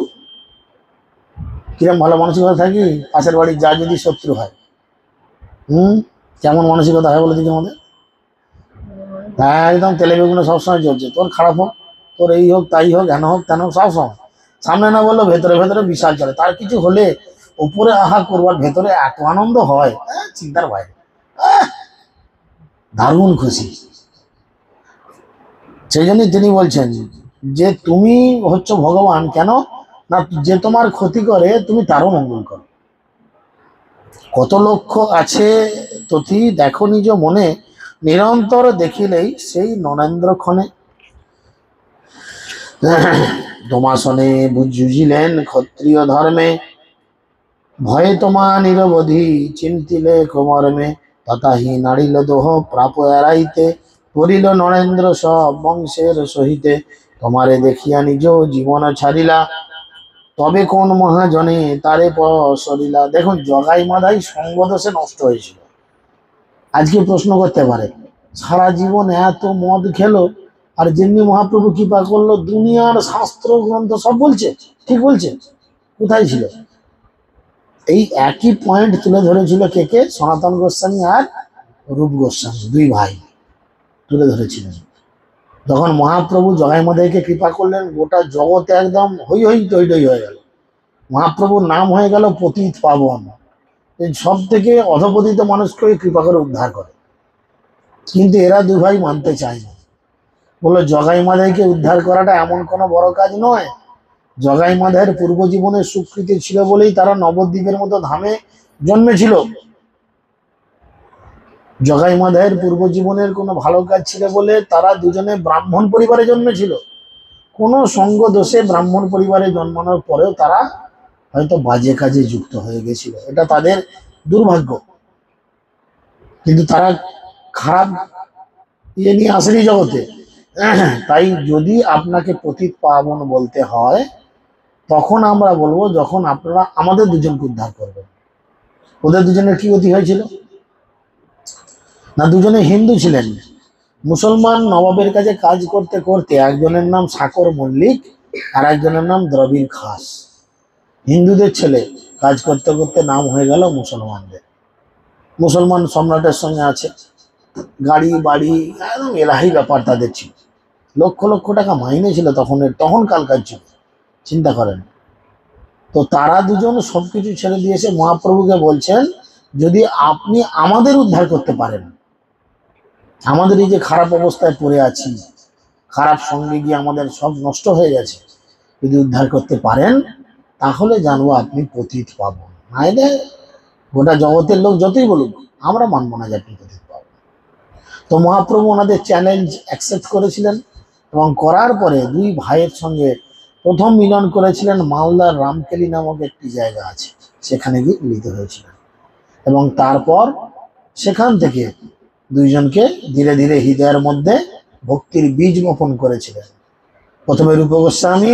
কিরম ভালো মানসিকতা থাকি, পাশের বাড়ির যা যদি শত্রু হয়, কেমন মানসিকতা হয় বলে দিকে আমাদের। হ্যাঁ, একদম তেলে বেগুনে সবসময় চলছে, তোর খারাপ হোক, তোর এই হোক তাই হোক, হেন হোক তেন হোক, সবসময় সামনে না বললো ভেতরে ভেতরে বিশাল চলে। তার কিছু হলে উপরে আহা করবার, ভেতরে এত আনন্দ হয়, চিন্তার বাইরে। দারুণ খুশি। সেই জন্যই তিনি বলছেন যে তুমি হচ্ছে ভগবান, কেন না যে তোমার ক্ষতি করে তুমি তারও মঙ্গল করো। কত লক্ষ আছে তথি দেখো নিজ মনে, নিরন্তর দেখিলেই সেই নরেন্দ্র ক্ষণে। দমাসনে বুঝিলেন ক্ষত্রিয় ধর্মে, ভয়ে তোমা নিরবধি চিন্তিলে কোমর্মে। তথাহি নাড়িল দোহ প্রাপ এড়াইতে, করিল নরেন্দ্র সব বংশের সহিতে। তোমারে দেখিয়া নিজ জীবন ছাড়িলা, তবে কোন মহাজনে তারে সরিলা। দেখুন, জগাই মাদাই সঙ্গদোষে নষ্ট হয়েছিল। আজকে প্রশ্ন করতে পারে, সারা জীবন এত মদ খেলো, আর যেমনি মহাপ্রভু কৃপা করলো দুনিয়ার শাস্ত্র গ্রন্থ সব বলছে, ঠিক বলছে, কোথায় ছিল? এই একই পয়েন্ট তুলে ধরেছিল কে কে? সনাতন গোস্বামী আর রূপ গোস্বামী, দুই ভাই তুলে ধরেছিলেন। যখন মহাপ্রভু জগাই মাদাইকে কৃপা করলেন, গোটা জগতে একদম হই হই টই টই হয়ে গেল। মহাপ্রভুর নাম হয়ে গেল পতিত পাবন। এই সব থেকে অধপতিত মানুষকে কৃপা করে উদ্ধার করে। কিন্তু এরা দুই ভাই মানতে চায় না, বললো জগাই মাদাইকে উদ্ধার করাটা এমন কোনো বড় কাজ নয়। জগাই মাদাইয়ের পূর্ব জীবনের স্বীকৃতি ছিল বলেই তারা নবদ্বীপের মতো ধামে জন্মেছিল। জগাই মাদাইয়ের পূর্ব জীবনের কোনো ভালো কাজ ছিল বলে তারা দুজনে ব্রাহ্মণ পরিবারে জন্মেছিল। কোনো সঙ্গ দোষে ব্রাহ্মণ পরিবারে জন্মানোর পরেও তারা হয়তো বাজে কাজে যুক্ত হয়ে গেছিল, এটা তাদের দুর্ভাগ্য। কিন্তু তারা খারাপ ইয়ে নিয়ে আসেনি জগতে। তাই যদি আপনাকে পতিত পাবন বলতে হয়, তখন আমরা বলবো যখন আপনারা আমাদের দুজনকে উদ্ধার করবেন। ওদের দুজনের কি গতি হয়েছিল? না, দুজনে হিন্দু ছিলেন। মুসলমান নবাবের কাছে কাজ করতে করতে একজনের নাম সাকর মল্লিক, আর একজনের নাম দ্রবিড় খাস। হিন্দুদের ছেলে, কাজ করতে করতে নাম হয়ে গেল মুসলমানদের। মুসলমান সম্রাটের সঙ্গে আছে, গাড়ি বাড়ি, একদম এলাহি ব্যাপার তাদের ছিল। লক্ষ লক্ষ টাকা মাইনে ছিল তখনকার যুগ, চিন্তা করেন। তো তারা দুজন সবকিছু ছেড়ে দিয়েছে, মহাপ্রভুকে বলছেন যদি আপনি আমাদের উদ্ধার করতে পারেন, আমাদের এই যে খারাপ অবস্থায় পড়ে আছি, খারাপ সঙ্গে গিয়ে আমাদের সব নষ্ট হয়ে গেছে, যদি উদ্ধার করতে পারেন তাহলে জানবো আপনি পতিত পাবন। নাইলে গোটা জগতের লোক যতই বলুক, আমরা মানবো না যে আপনি পতিত পাবন। তো মহাপ্রভু ওনাদের চ্যালেঞ্জ অ্যাকসেপ্ট করেছিলেন, এবং করার পরে দুই ভাইয়ের সঙ্গে প্রথম মিলন করেছিলেন মালদার রামকেলি নামক একটি জায়গা আছে, সেখানে গিয়ে মিলিত হয়েছিলেন। এবং তারপর সেখান থেকে দুইজনকে ধীরে ধীরে হৃদয়ের মধ্যে ভক্তির বীজ বপন করেছিলেন। প্রথমে রূপ গোস্বামী,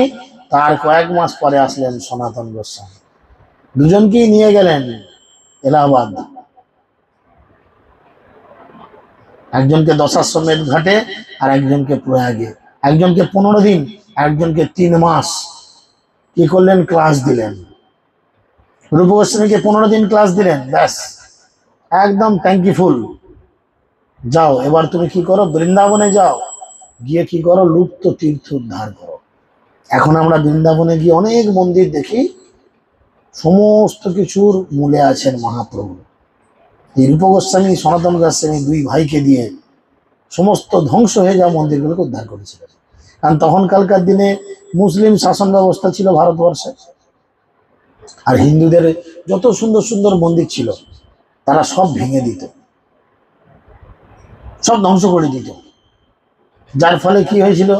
তার কয়েক মাস পরে আসলেন সনাতন গোস্বামী। দুজনকেই নিয়ে গেলেন এলাহাবাদ, একজনকে দশাশ্বমেধ ঘাটে আর একজনকে প্রয়াগে। একজনকে 15 দিন, একজনকে 3 মাস কি করলেন? ক্লাস দিলেন। রূপ গোস্বামীকে 15 দিন ক্লাস দিলেন, ব্যাস একদম থ্যাঙ্কিফুল। যাও এবার তুমি কি করো? বৃন্দাবনে যাও, গিয়ে কি করো? লুপ্ত তীর্থ উদ্ধার করো। এখন আমরা বৃন্দাবনে গিয়ে অনেক মন্দির দেখি, সমস্ত কিছুর মূলে আছেন মহাপ্রভু। এই রূপ গোস্বামী সনাতন গোস্বামী দুই ভাইকে দিয়ে সমস্ত ধ্বংস হয়ে যাওয়া মন্দিরগুলোকে উদ্ধার করেছিলেন। কারণ তখনকালকার দিনে মুসলিম শাসন ব্যবস্থা ছিল ভারতবর্ষে, আর হিন্দুদের যত সুন্দর সুন্দর মন্দির ছিল তারা সব ভেঙে দিত, সব ধ্বংস করে দিত। যার ফলে কি হয়েছিল?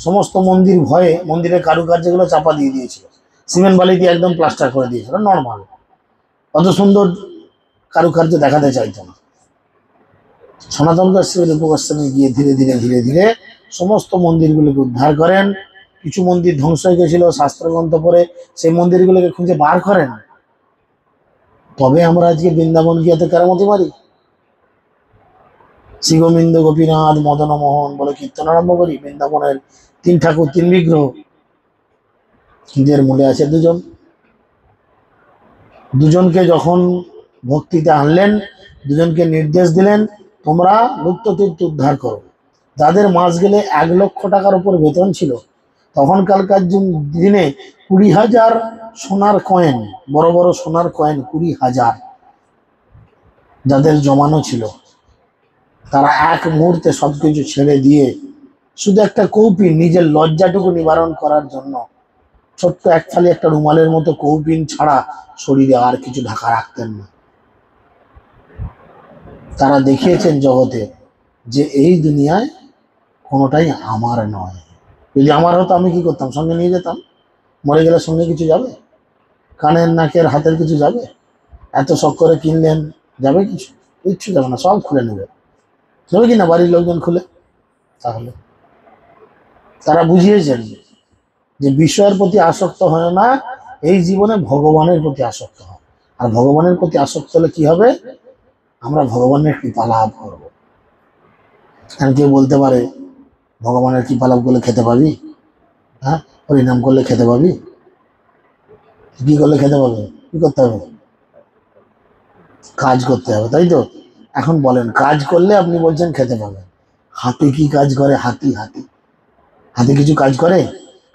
সমস্ত মন্দির ভয়ে মন্দিরের কারুকার্যগুলো চাপা দিয়ে দিয়েছিল, সিমেন্ট বালি দিয়ে একদম প্লাস্টার করে দিয়েছিল, নর্মাল, অত সুন্দর কারুকার্য দেখাতে চাইতো না। সনাতন গোস্বামী রূপ গোস্বামী গিয়ে ধীরে ধীরে ধীরে ধীরে সমস্ত মন্দিরগুলোকে উদ্ধার করেন। কিছু মন্দির ধ্বংস হয়ে গেছিল, শাস্ত্রগ্রন্থ পড়ে সেই মন্দিরগুলোকে খুঁজে বার করেন। তবে আমরা আজকে বৃন্দাবন গিয়ে তো কেরামতি মারি। শ্রীগোবিন্দ গোপীনাথ মদন মোহন বলে কীর্তন আরম্ভ করি, বৃন্দাবনের 3 ঠাকুর 3 বিগ্রহ, কিন্তু এর মূলে আছে দুজন। দুজনকে যখন ভক্তিতে আনলেন, দুজনকে নির্দেশ দিলেন তোমরা লুপ্ততীর্থ উদ্ধার করো। যাদের মাস গেলে 1,00,000 টাকার উপর বেতন ছিল, তখনকার দিনে 20,000 সোনার কয়েন, বড় বড় সোনার কয়েন 20,000 যাদের জমানো ছিল, তারা এক মুহূর্তে সবকিছু ছেড়ে দিয়ে শুধু একটা কৌপিন, নিজের লজ্জাটুকু নিবারণ করার জন্য ছোট্ট এক ফালি একটা রুমালের মতো কৌপিন ছাড়া শরীরে আর কিছু ঢাকা রাখতেন না। তারা দেখিয়েছেন জগতে যে এই দুনিয়ায় কোনোটাই আমার নয়। যদি আমার হতো আমি কি করতাম? সঙ্গে নিয়ে যেতাম। মরে গেলে সঙ্গে কিছু যাবে? কানের নাকের হাতের কিছু যাবে? এত শখ করে কিনলেন, যাবে কিছু? কিচ্ছু যাবে না, সব খুলে নেবে। যাবে কি না বাড়ির লোকজন খুলে? তাহলে তারা বুঝিয়েছেন যে বিষয়ের প্রতি আসক্ত হয় না, এই জীবনে ভগবানের প্রতি আসক্ত হয়। আর ভগবানের প্রতি আসক্ত হলে কি হবে? আমরা ভগবানের কৃপা লাভ করব। আর কেউ বলতে পারে ভগবানের কৃপা লাভ করলে খেতে পাবি? হ্যাঁ, হরিনাম করলে খেতে পাবি? কি করলে খেতে পাবে? কি করতে হবে? কাজ করতে হবে, তাই তো? এখন বলেন, কাজ করলে আপনি বলছেন খেতে পাবেন। হাতে কি কাজ করে? হাতি হাতি হাতে কিছু কাজ করে?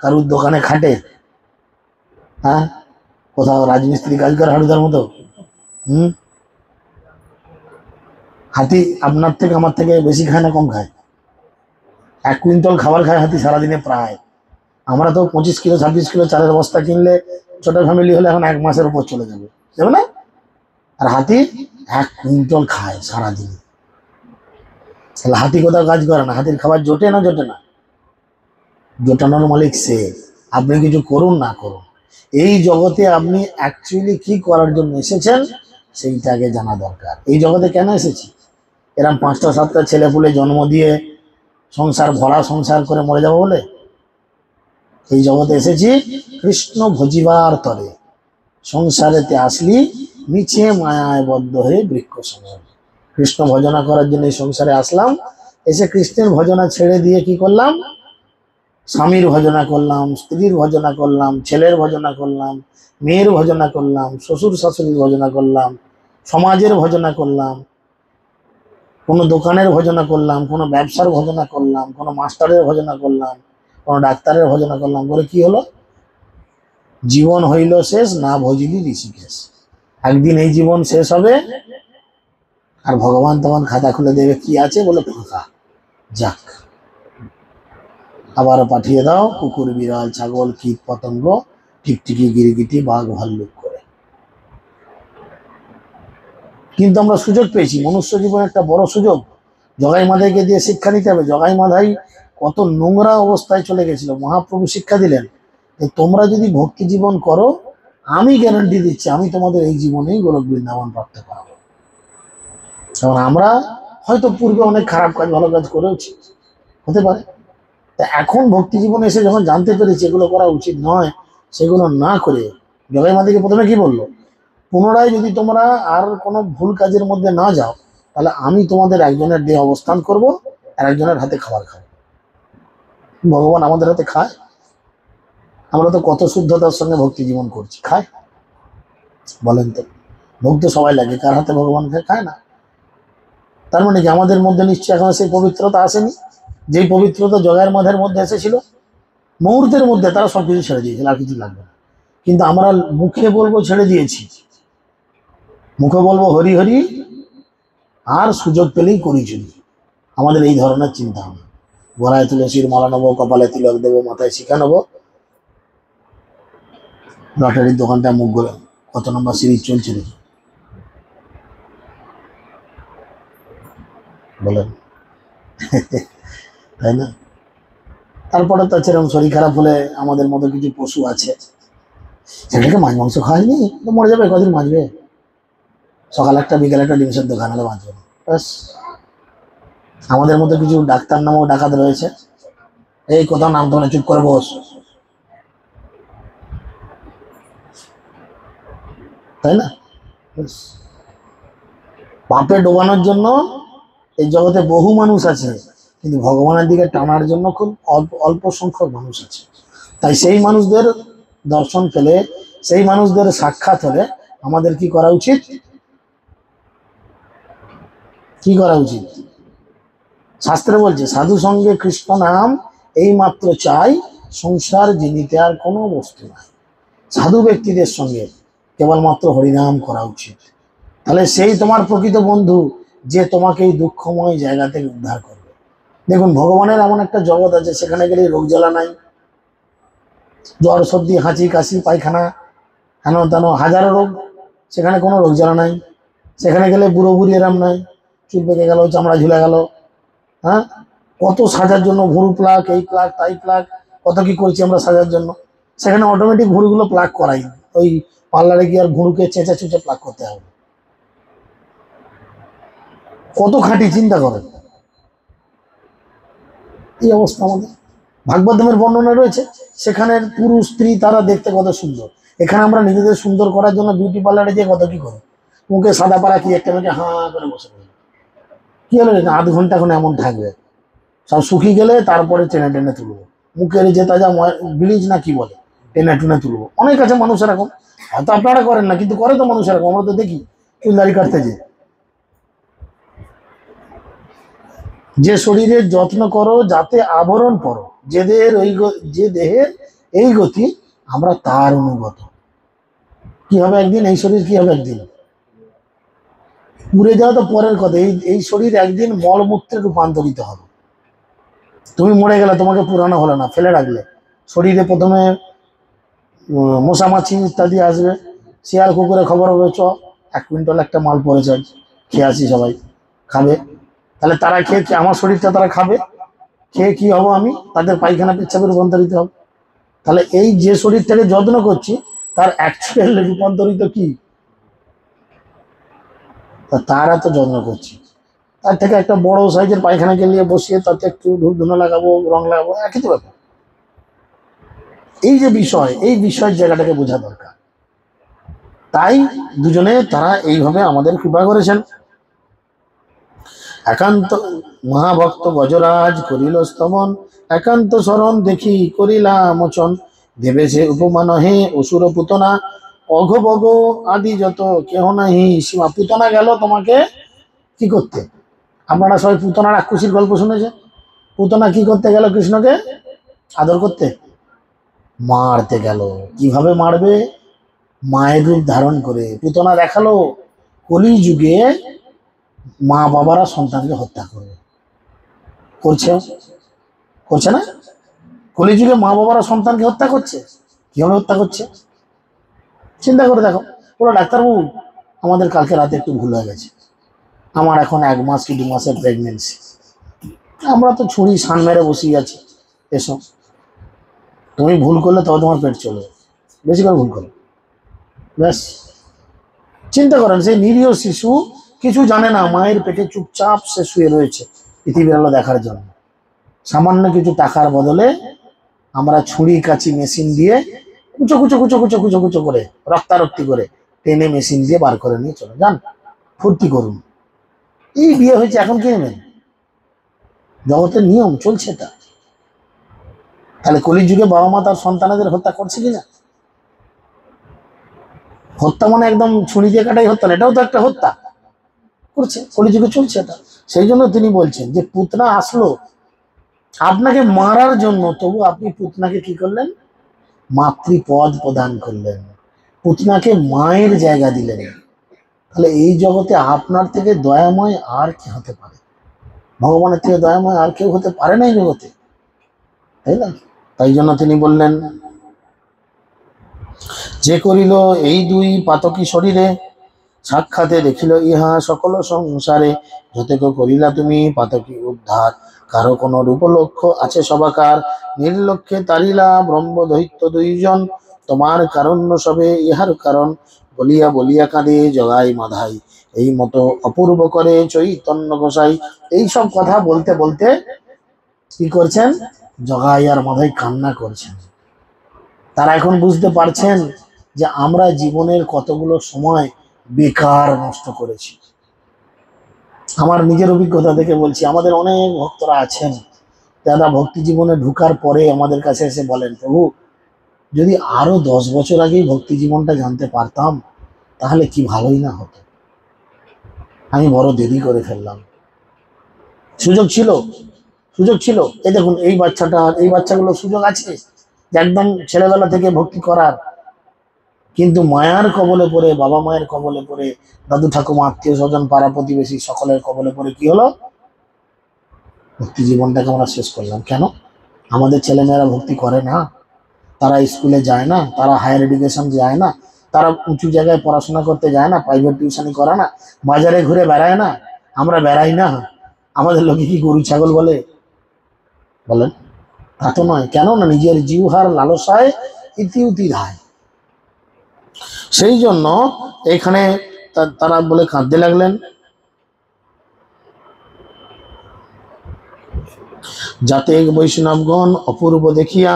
কারুর দোকানে খাটে? হ্যাঁ, কোথাও রাজমিস্ত্রি কাজ করে হাড়ুদার মতো? হুম, হাতি আপনার থেকে আমার থেকে বেশি খায় না কম খায়? 1 কুইন্টাল খাবার খায় হাতি সারাদিনে প্রায়। আমরা তো 25 কিলো 26 কিলো চালের বস্তা কিনলে ছোট ফ্যামিলি হলে এখন 1 মাসের উপর চলে যাবে, যাবে না? আর হাতি 1 কুইন্টাল খায় সারাদিনে। তাহলে হাতি কোথাও কাজ করে না? হাতির খাবার জোটে না জোটে না? জোটানোর মালিক সে। আপনি কিছু করুন না করুন, এই জগতে আপনি অ্যাকচুয়ালি কি করার জন্য এসেছেন সেইটা আগে জানা দরকার। এই জগতে কেন এসেছি? এরকম 5টা 7টা ছেলে পুলে জন্ম দিয়ে সংসার ভরা সংসার করে মরে যাবো বলে? এই জগতে এসেছি কৃষ্ণ ভজিবার তরে। সংসারেতে আসলি নিচে মায়ায় বদ্ধ হয়ে বৃক্ষ সমান। কৃষ্ণ ভজনা করার জন্য এই সংসারে আসলাম, এসে কৃষ্ণের ভজনা ছেড়ে দিয়ে কি করলাম? স্বামীর ভজনা করলাম, স্ত্রীর ভজনা করলাম, ছেলের ভজনা করলাম, মেয়ের ভজনা করলাম, শ্বশুর শাশুড়ির ভজনা করলাম, সমাজের ভজনা করলাম, কোনো দোকানের ভজনা করলাম, কোনো ব্যবসার ভজনা করলাম, কোনো মাস্টারের ভজনা করলাম, কোনো ডাক্তারের ভজনা করলাম। বলে কি হলো? জীবন হইল শেষ, না ভজিলি ঋষিকেশ। একদিন এই জীবন শেষ হবে, আর ভগবান তখন খাতা খুলে দেবে, কি আছে? বলে ফাঁকা। যাক, আবারও পাঠিয়ে দাও কুকুর বিড়াল ছাগল কীট পতঙ্গ টিকটিকি গিরগিটি বাঘ ভাল্লুক করে। কিন্তু আমরা সুযোগ পেয়েছি, মনুষ্য জীবন একটা বড় সুযোগ। জগাই মাধাইকে দিয়ে শিক্ষা নিতে হবে। জগাই মাধাই কত নোংরা অবস্থায় চলে গেছিল, মহাপ্রভু শিক্ষা দিলেন যে তোমরা যদি ভক্তি জীবন করো, আমি গ্যারান্টি দিচ্ছি আমি তোমাদের এই জীবনেই গোলক বৃন্দাবন প্রাপ্ত করাবো। কারণ আমরা হয়তো পূর্বে অনেক খারাপ কাজ ভালো কাজ করেওছি, হতে পারে। তা এখন ভক্তি জীবনে এসে যখন জানতে পেরেছি এগুলো করা উচিত নয়, সেগুলো না করে জগাই মাদিকে প্রথমে কি বললো? পুনরায় যদি তোমরা আর কোনো ভুল কাজের মধ্যে না যাও, তাহলে আমি তোমাদের একজনের দেহে অবস্থান করব, আর একজনের হাতে খাবার খাবো। ভগবান আমাদের হাতে খায়? আমরা তো কত শুদ্ধতার সঙ্গে ভক্তি জীবন করছি, খায়? বলেন তো, ভোগ তো সবাই লাগে, কার হাতে ভগবান খায় না? তার মানে কি আমাদের মধ্যে নিশ্চয়ই এখনো সেই পবিত্রতা আসেনি, যেই পবিত্রতা জগায়ের মাধের মধ্যে এসেছিল। মুহূর্তের মধ্যে তারা সবকিছু ছেড়ে দিয়েছিল, আর কিছু লাগবে না। কিন্তু আমরা মুখে বলবো ছেড়ে দিয়েছি, মুখে বলবো হরি হরি, আর সুযোগ পেলেই করি চুরি। আমাদের এই ধরনের চিন্তা ভাবনা। গলায় তুলসীর মালা নেবো, কপালে তিলক দেবো, মাথায় শিখা নেবো, লটারির দোকানটা মুখ করে কত নম্বর সিরিজ চলছে দেখি, বলেন? তাই না? তারপরে তো সেরকম শরীর খারাপ হলে আমাদের মতো কিছু পশু আছে, সেটাকে মাছ মাংস খাওয়ায়নি তো মরে যাবে, কদিন বাঁচবে? সকাল একটা বিকেল একটা ডিম সেদ্ধ খান হলে বাঁচবে না, ব্যাস। আমাদের মতো কিছু ডাক্তার নামও ডাকাত রয়েছে, এই কোথাও নাম তো না, চুপ করে বস, তাই না? ব্যাস। পাপে ডোবানোর জন্য এই জগতে বহু মানুষ আছে, কিন্তু ভগবানের দিকে টানার জন্য খুব অল্প অল্প সংখ্যক মানুষ আছে। তাই সেই মানুষদের দর্শন পেলে, সেই মানুষদের সাক্ষাৎ হলে আমাদের কি করা উচিত? কি করা উচিত? শাস্ত্রে বলছে সাধু সঙ্গে কৃষ্ণ নাম এই মাত্র চাই, সংসার জিনিতে আর কোনো বস্তু নাই। সাধু ব্যক্তিদের সঙ্গে কেবলমাত্র হরিনাম করা উচিত। তাহলে সেই তোমার প্রকৃত বন্ধু, যে তোমাকে এই দুঃখময় জায়গা থেকে উদ্ধার করবে। দেখুন, ভগবানের এমন একটা জগৎ আছে, সেখানে গেলে রোগ জ্বালা নাই, জ্বর সর্দি হাঁচি কাশি পায়খানা হেন তেন হাজারো রোগ, সেখানে কোনো রোগ জ্বালা নাই। সেখানে গেলে বুড়ো বুড়ি এরাম নাই, চুল পেকে গেল, চামড়া ঝুলে গেল, হ্যাঁ, কত সাজার জন্য ভুরু প্লাক, এই প্লাক তাই প্লাক, কত কি করছি আমরা সাজার জন্য। সেখানে অটোমেটিক ভুরুগুলো প্লাক করাই, ওই পার্লারে গিয়ে আর ভুরুকে চেঁচে চুচে প্লাক করতে হবে। কত খাঁটি, চিন্তা করেন। এই অবস্থা আমাদের। ভাগবতের বর্ণনা রয়েছে, সেখানে পুরুষ স্ত্রী তারা দেখতে কত সুন্দর। এখানে আমরা নিজেদের সুন্দর করার জন্য বিউটি পার্লারে গিয়ে কত কি করি, মুখে সাদা পাড়া কি একটা মেয়েকে হাঁ করে বসে পড়ি। কি হলো, আধ ঘন্টা এখন এমন থাকবে, সব শুকিয়ে গেলে তারপরে টেনে টেনে তুলবো, মুখের যেটা যা ব্লিচ না কি বলে, টেনে টেনে তুলবো। অনেক আছে মানুষ এরকম, হয়তো আপনারা করেন না, কিন্তু করে তো মানুষ এরকম, আমরা তো দেখি চুল দাড়ি কাটতে যে। যে শরীরের যত্ন করো যাতে আবরণ পরো, যে দেহের এই গতি, আমরা তার অনুগত। কি হবে একদিন, এই শরীর কি হবে একদিন, পুড়ে যাওয়া তো পরের কথা, এই শরীর একদিন মলমূত্রে রূপান্তরিত হবে। তুমি মরে গেলে, তোমাকে পুরানো হলো না, ফেলে রাখলে, শরীরে প্রথমে মশা মাছি ইত্যাদি আসবে, শিয়াল কুকুরে খবর হবে, 1 কুইন্টাল একটা মাল পড়েছে, খেয়ে আসি, সবাই খাবে। তাহলে তারা খেয়ে আমার শরীরটা তারা খাবে, খেয়ে কি হবো, আমি তাদের পায়খানা পেচ্ছাপে রূপান্তরিত হব। তাহলে এই যে শরীরটাকে যত্ন করছি, তার অ্যাকচুয়াল রূপান্তরিত কি, তারা তো যত্ন করছি। তার থেকে একটা বড় সাইজের পায়খানাকে নিয়ে বসিয়ে তাতে একটু ধূপ ধুনো লাগাবো, রং লাগাবো, একই তো ব্যাপার। এই যে বিষয়, এই বিষয়ের জায়গাটাকে বোঝা দরকার। তাই দুজনে তারা এইভাবে আমাদের কৃপা করেছেন। একান্ত মহাভক্ত গজরাজ করিল স্তমন, একান্ত শরণ দেখি করিলা মোচন, দেবে সে উপমান হে অসুর পুতনা, অঘবগ আদি যত কেহ নাহি সীমা। পুতনা গেল তোমাকে কি করতে? আপনারা সবাই পুতনার রাক্ষসীর গল্প শুনেছেন। পুতনা কি করতে গেল? কৃষ্ণকে আদর করতে, মারতে গেল। কিভাবে মারবে? মায়ের রূপ ধারণ করে। পুতনা দেখালো কলি যুগে মা বাবারা সন্তানকে হত্যা করবে, করছে, করছে না? কলিযুগে মা বাবারা সন্তানকে হত্যা করছে। কিভাবে হত্যা করছে চিন্তা করে দেখো। বলো ডাক্তারবাবু, আমাদের কালকে রাতে একটু ভুল হয়ে গেছে, আমার এখন 1 মাস কি 2 মাসের প্রেগনেন্সি, আমরা তো ছুরি সান মেরে বসিয়ে আছি, এসো। তুমি ভুল করলে তবে তোমার পেট চলবে, বেশি করে ভুল করো, ব্যাস। চিন্তা করেন, সেই নিরীহ শিশু কিছু জানে না, মায়ের পেটে চুপচাপ সে শুয়ে রয়েছে পৃথিবীর আলো দেখার জন্য। সামান্য কিছু টাকার বদলে আমরা ছুরি কাচি মেশিন দিয়ে কুচো কুচো কুচো কুচো কুচো কুচো করে রক্তারক্তি করে টেনে মেশিন দিয়ে বার করে নিয়ে চলে যান, ফুর্তি করুন। এই বিয়ে হয়েছে, এখন কি নেবেন? জগতের নিয়ম চলছে তা। তাহলে কলির যুগে বাবা মা তার সন্তানদের হত্যা করছে কিনা? হত্যা মানে একদম ছুরি দিয়ে কাটাই হত্যা না, এটাও তো একটা হত্যা করছে, কলিযুগে চলছে এটা। সেই জন্য তিনি বলছেন যে পুতনা আসলো আপনাকে মারার জন্য, তবু আপনি পুতনাকে কি করলেন? মাতৃপদ প্রদান করলেন, পুতনাকে মায়ের জায়গা দিলেন। তাহলে এই জগতে আপনার থেকে দয়াময় আর কি হতে পারে? ভগবানের থেকে দয়াময় আর কেউ হতে পারে না এই জগতে, তাই না? তাই জন্য তিনি বললেন, যে করিল এই দুই পাতকী শরীরে, সাক্ষাতে দেখিল ইহা সকল সংসারে, যতেক করিলা তুমি পাতকী উদ্ধার, কারো কোন রূপলক্ষ্য আছে সবাকার, নির্লক্ষ্যে তারিলা ব্রহ্ম দৈত্য 2 জন, তোমার কারণ্য সবে ইহার কারণ, বলিয়া বলিয়া কাঁদে জগাই মাধাই, এই মতো অপূর্ব করে চৈতন্য গোসাই। এইসব কথা বলতে বলতে কি করছেন? জগাই আর মাধাই কান্না করছেন। তারা এখন বুঝতে পারছেন যে আমরা জীবনের কতগুলো সময় বেকার নষ্ট করেছি। আমার নিজের অভিজ্ঞতা থেকে বলছি, আমাদের অনেক ভক্তরা আছেন যারা ভক্তি জীবনে ঢুকার পরে আমাদের কাছে এসে বলেন, প্রভু যদি আরো 10 বছর আগেই ভক্তি জীবনটা জানতে পারতাম তাহলে কি ভালোই না হতো, আমি বড় দেরি করে ফেললাম। সুযোগ ছিল, সুযোগ ছিল। এই দেখুন এই বাচ্চাটা, এই বাচ্চাগুলো সুযোগ আছে যে একদম ছেলেবেলা থেকে ভক্তি করার, কিন্তু মায়ার কবলে পড়ে, বাবা মায়ের কবলে পড়ে, দাদু ঠাকুমা আত্মীয় স্বজন পাড়া প্রতিবেশী সকলের কবলে পড়ে কি হলো, ভক্তি জীবনটাকে আমরা শেষ করলাম। কেন? আমাদের ছেলেমেয়েরা ভক্তি করে না, তারা স্কুলে যায় না, তারা হায়ার এডুকেশন যায় না, তারা উঁচু জায়গায় পড়াশোনা করতে যায় না, প্রাইভেট টিউশনি করে না, বাজারে ঘুরে বেড়ায় না, আমরা বেড়াই না, আমাদের লোকে কি গরু ছাগল বলে? বলেন, তা তো নয়। কেন না নিজের জিহ্বার লালসায় ইতিউতি ধায়। সেই জন্য এখানে তারা বলে কাঁদতে লাগলেন, যাতে বৈষ্ণবগণ অপূর্ব দেখিয়া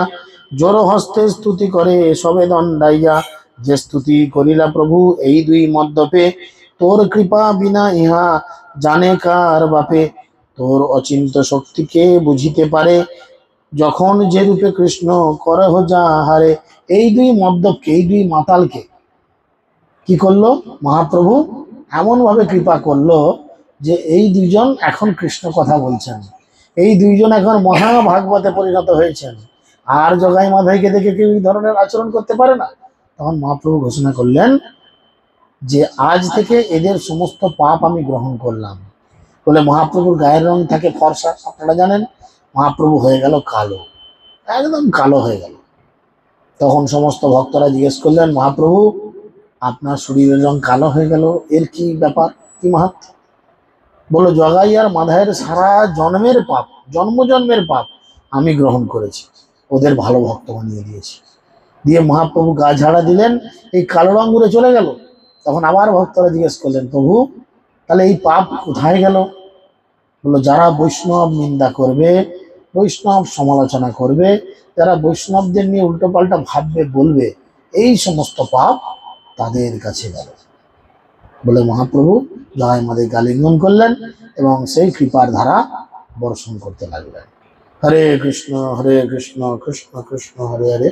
জোর হস্তে স্তুতি করে সবে দণ্ডাইয়া, যে স্তুতি করিলা প্রভু এই দুই মদ্যপে, তোর কৃপা বিনা ইহা জানে কার বাপে, তোর অচিন্ত শক্তিকে বুঝিতে পারে, যখন যে রূপে কৃষ্ণ করহ যাহারে। এই দুই মদ্যপকে, এই দুই মাতালকে কি করলো মহাপ্রভু? এমন ভাবে কৃপা করলো যে এই দুইজন এখন কৃষ্ণ কথা বলছেন, এই দুইজন এখন মহাভাগবতে পরিণত হয়েছেন। আর জগাই মাধাইকে দেখে কেউ এই ধরনের আচরণ করতে পারে না। তখন মহাপ্রভু ঘোষণা করলেন যে আজ থেকে এদের সমস্ত পাপ আমি গ্রহণ করলাম। বলে মহাপ্রভুর গায়ের রং থাকে ফর্সা, আপনারা জানেন, মহাপ্রভু হয়ে গেল কালো, একদম কালো হয়ে গেল। তখন সমস্ত ভক্তরা জিজ্ঞেস করলেন, মহাপ্রভু আপনার শরীরের রং কালো হয়ে গেল, এর কি ব্যাপার, কি মাহাত্ম্য? বলো, জগাই আর মাধায়ের সারা জন্মের পাপ, জন্ম জন্মের পাপ আমি গ্রহণ করেছি, ওদের ভালো ভক্ত বানিয়ে দিয়েছি। দিয়ে মহাপ্রভু গা ঝাড়া দিলেন, এই কালো রং উড়ে চলে গেল। তখন আবার ভক্তরা জিজ্ঞেস করলেন, প্রভু তাহলে এই পাপ কোথায় গেল? বললো, যারা বৈষ্ণব নিন্দা করবে, বৈষ্ণব সমালোচনা করবে, যারা বৈষ্ণবদের নিয়ে উল্টো পাল্টা ভাববে বলবে, এই সমস্ত পাপ তাদের কাছে গেল। বলে মহাপ্রভু জগাই মাধাইকে আলিঙ্গন করলেন এবং সেই কৃপার ধারা বর্ষণ করতে লাগলেন। হরে কৃষ্ণ কৃষ্ণ কৃষ্ণ হরে হরে।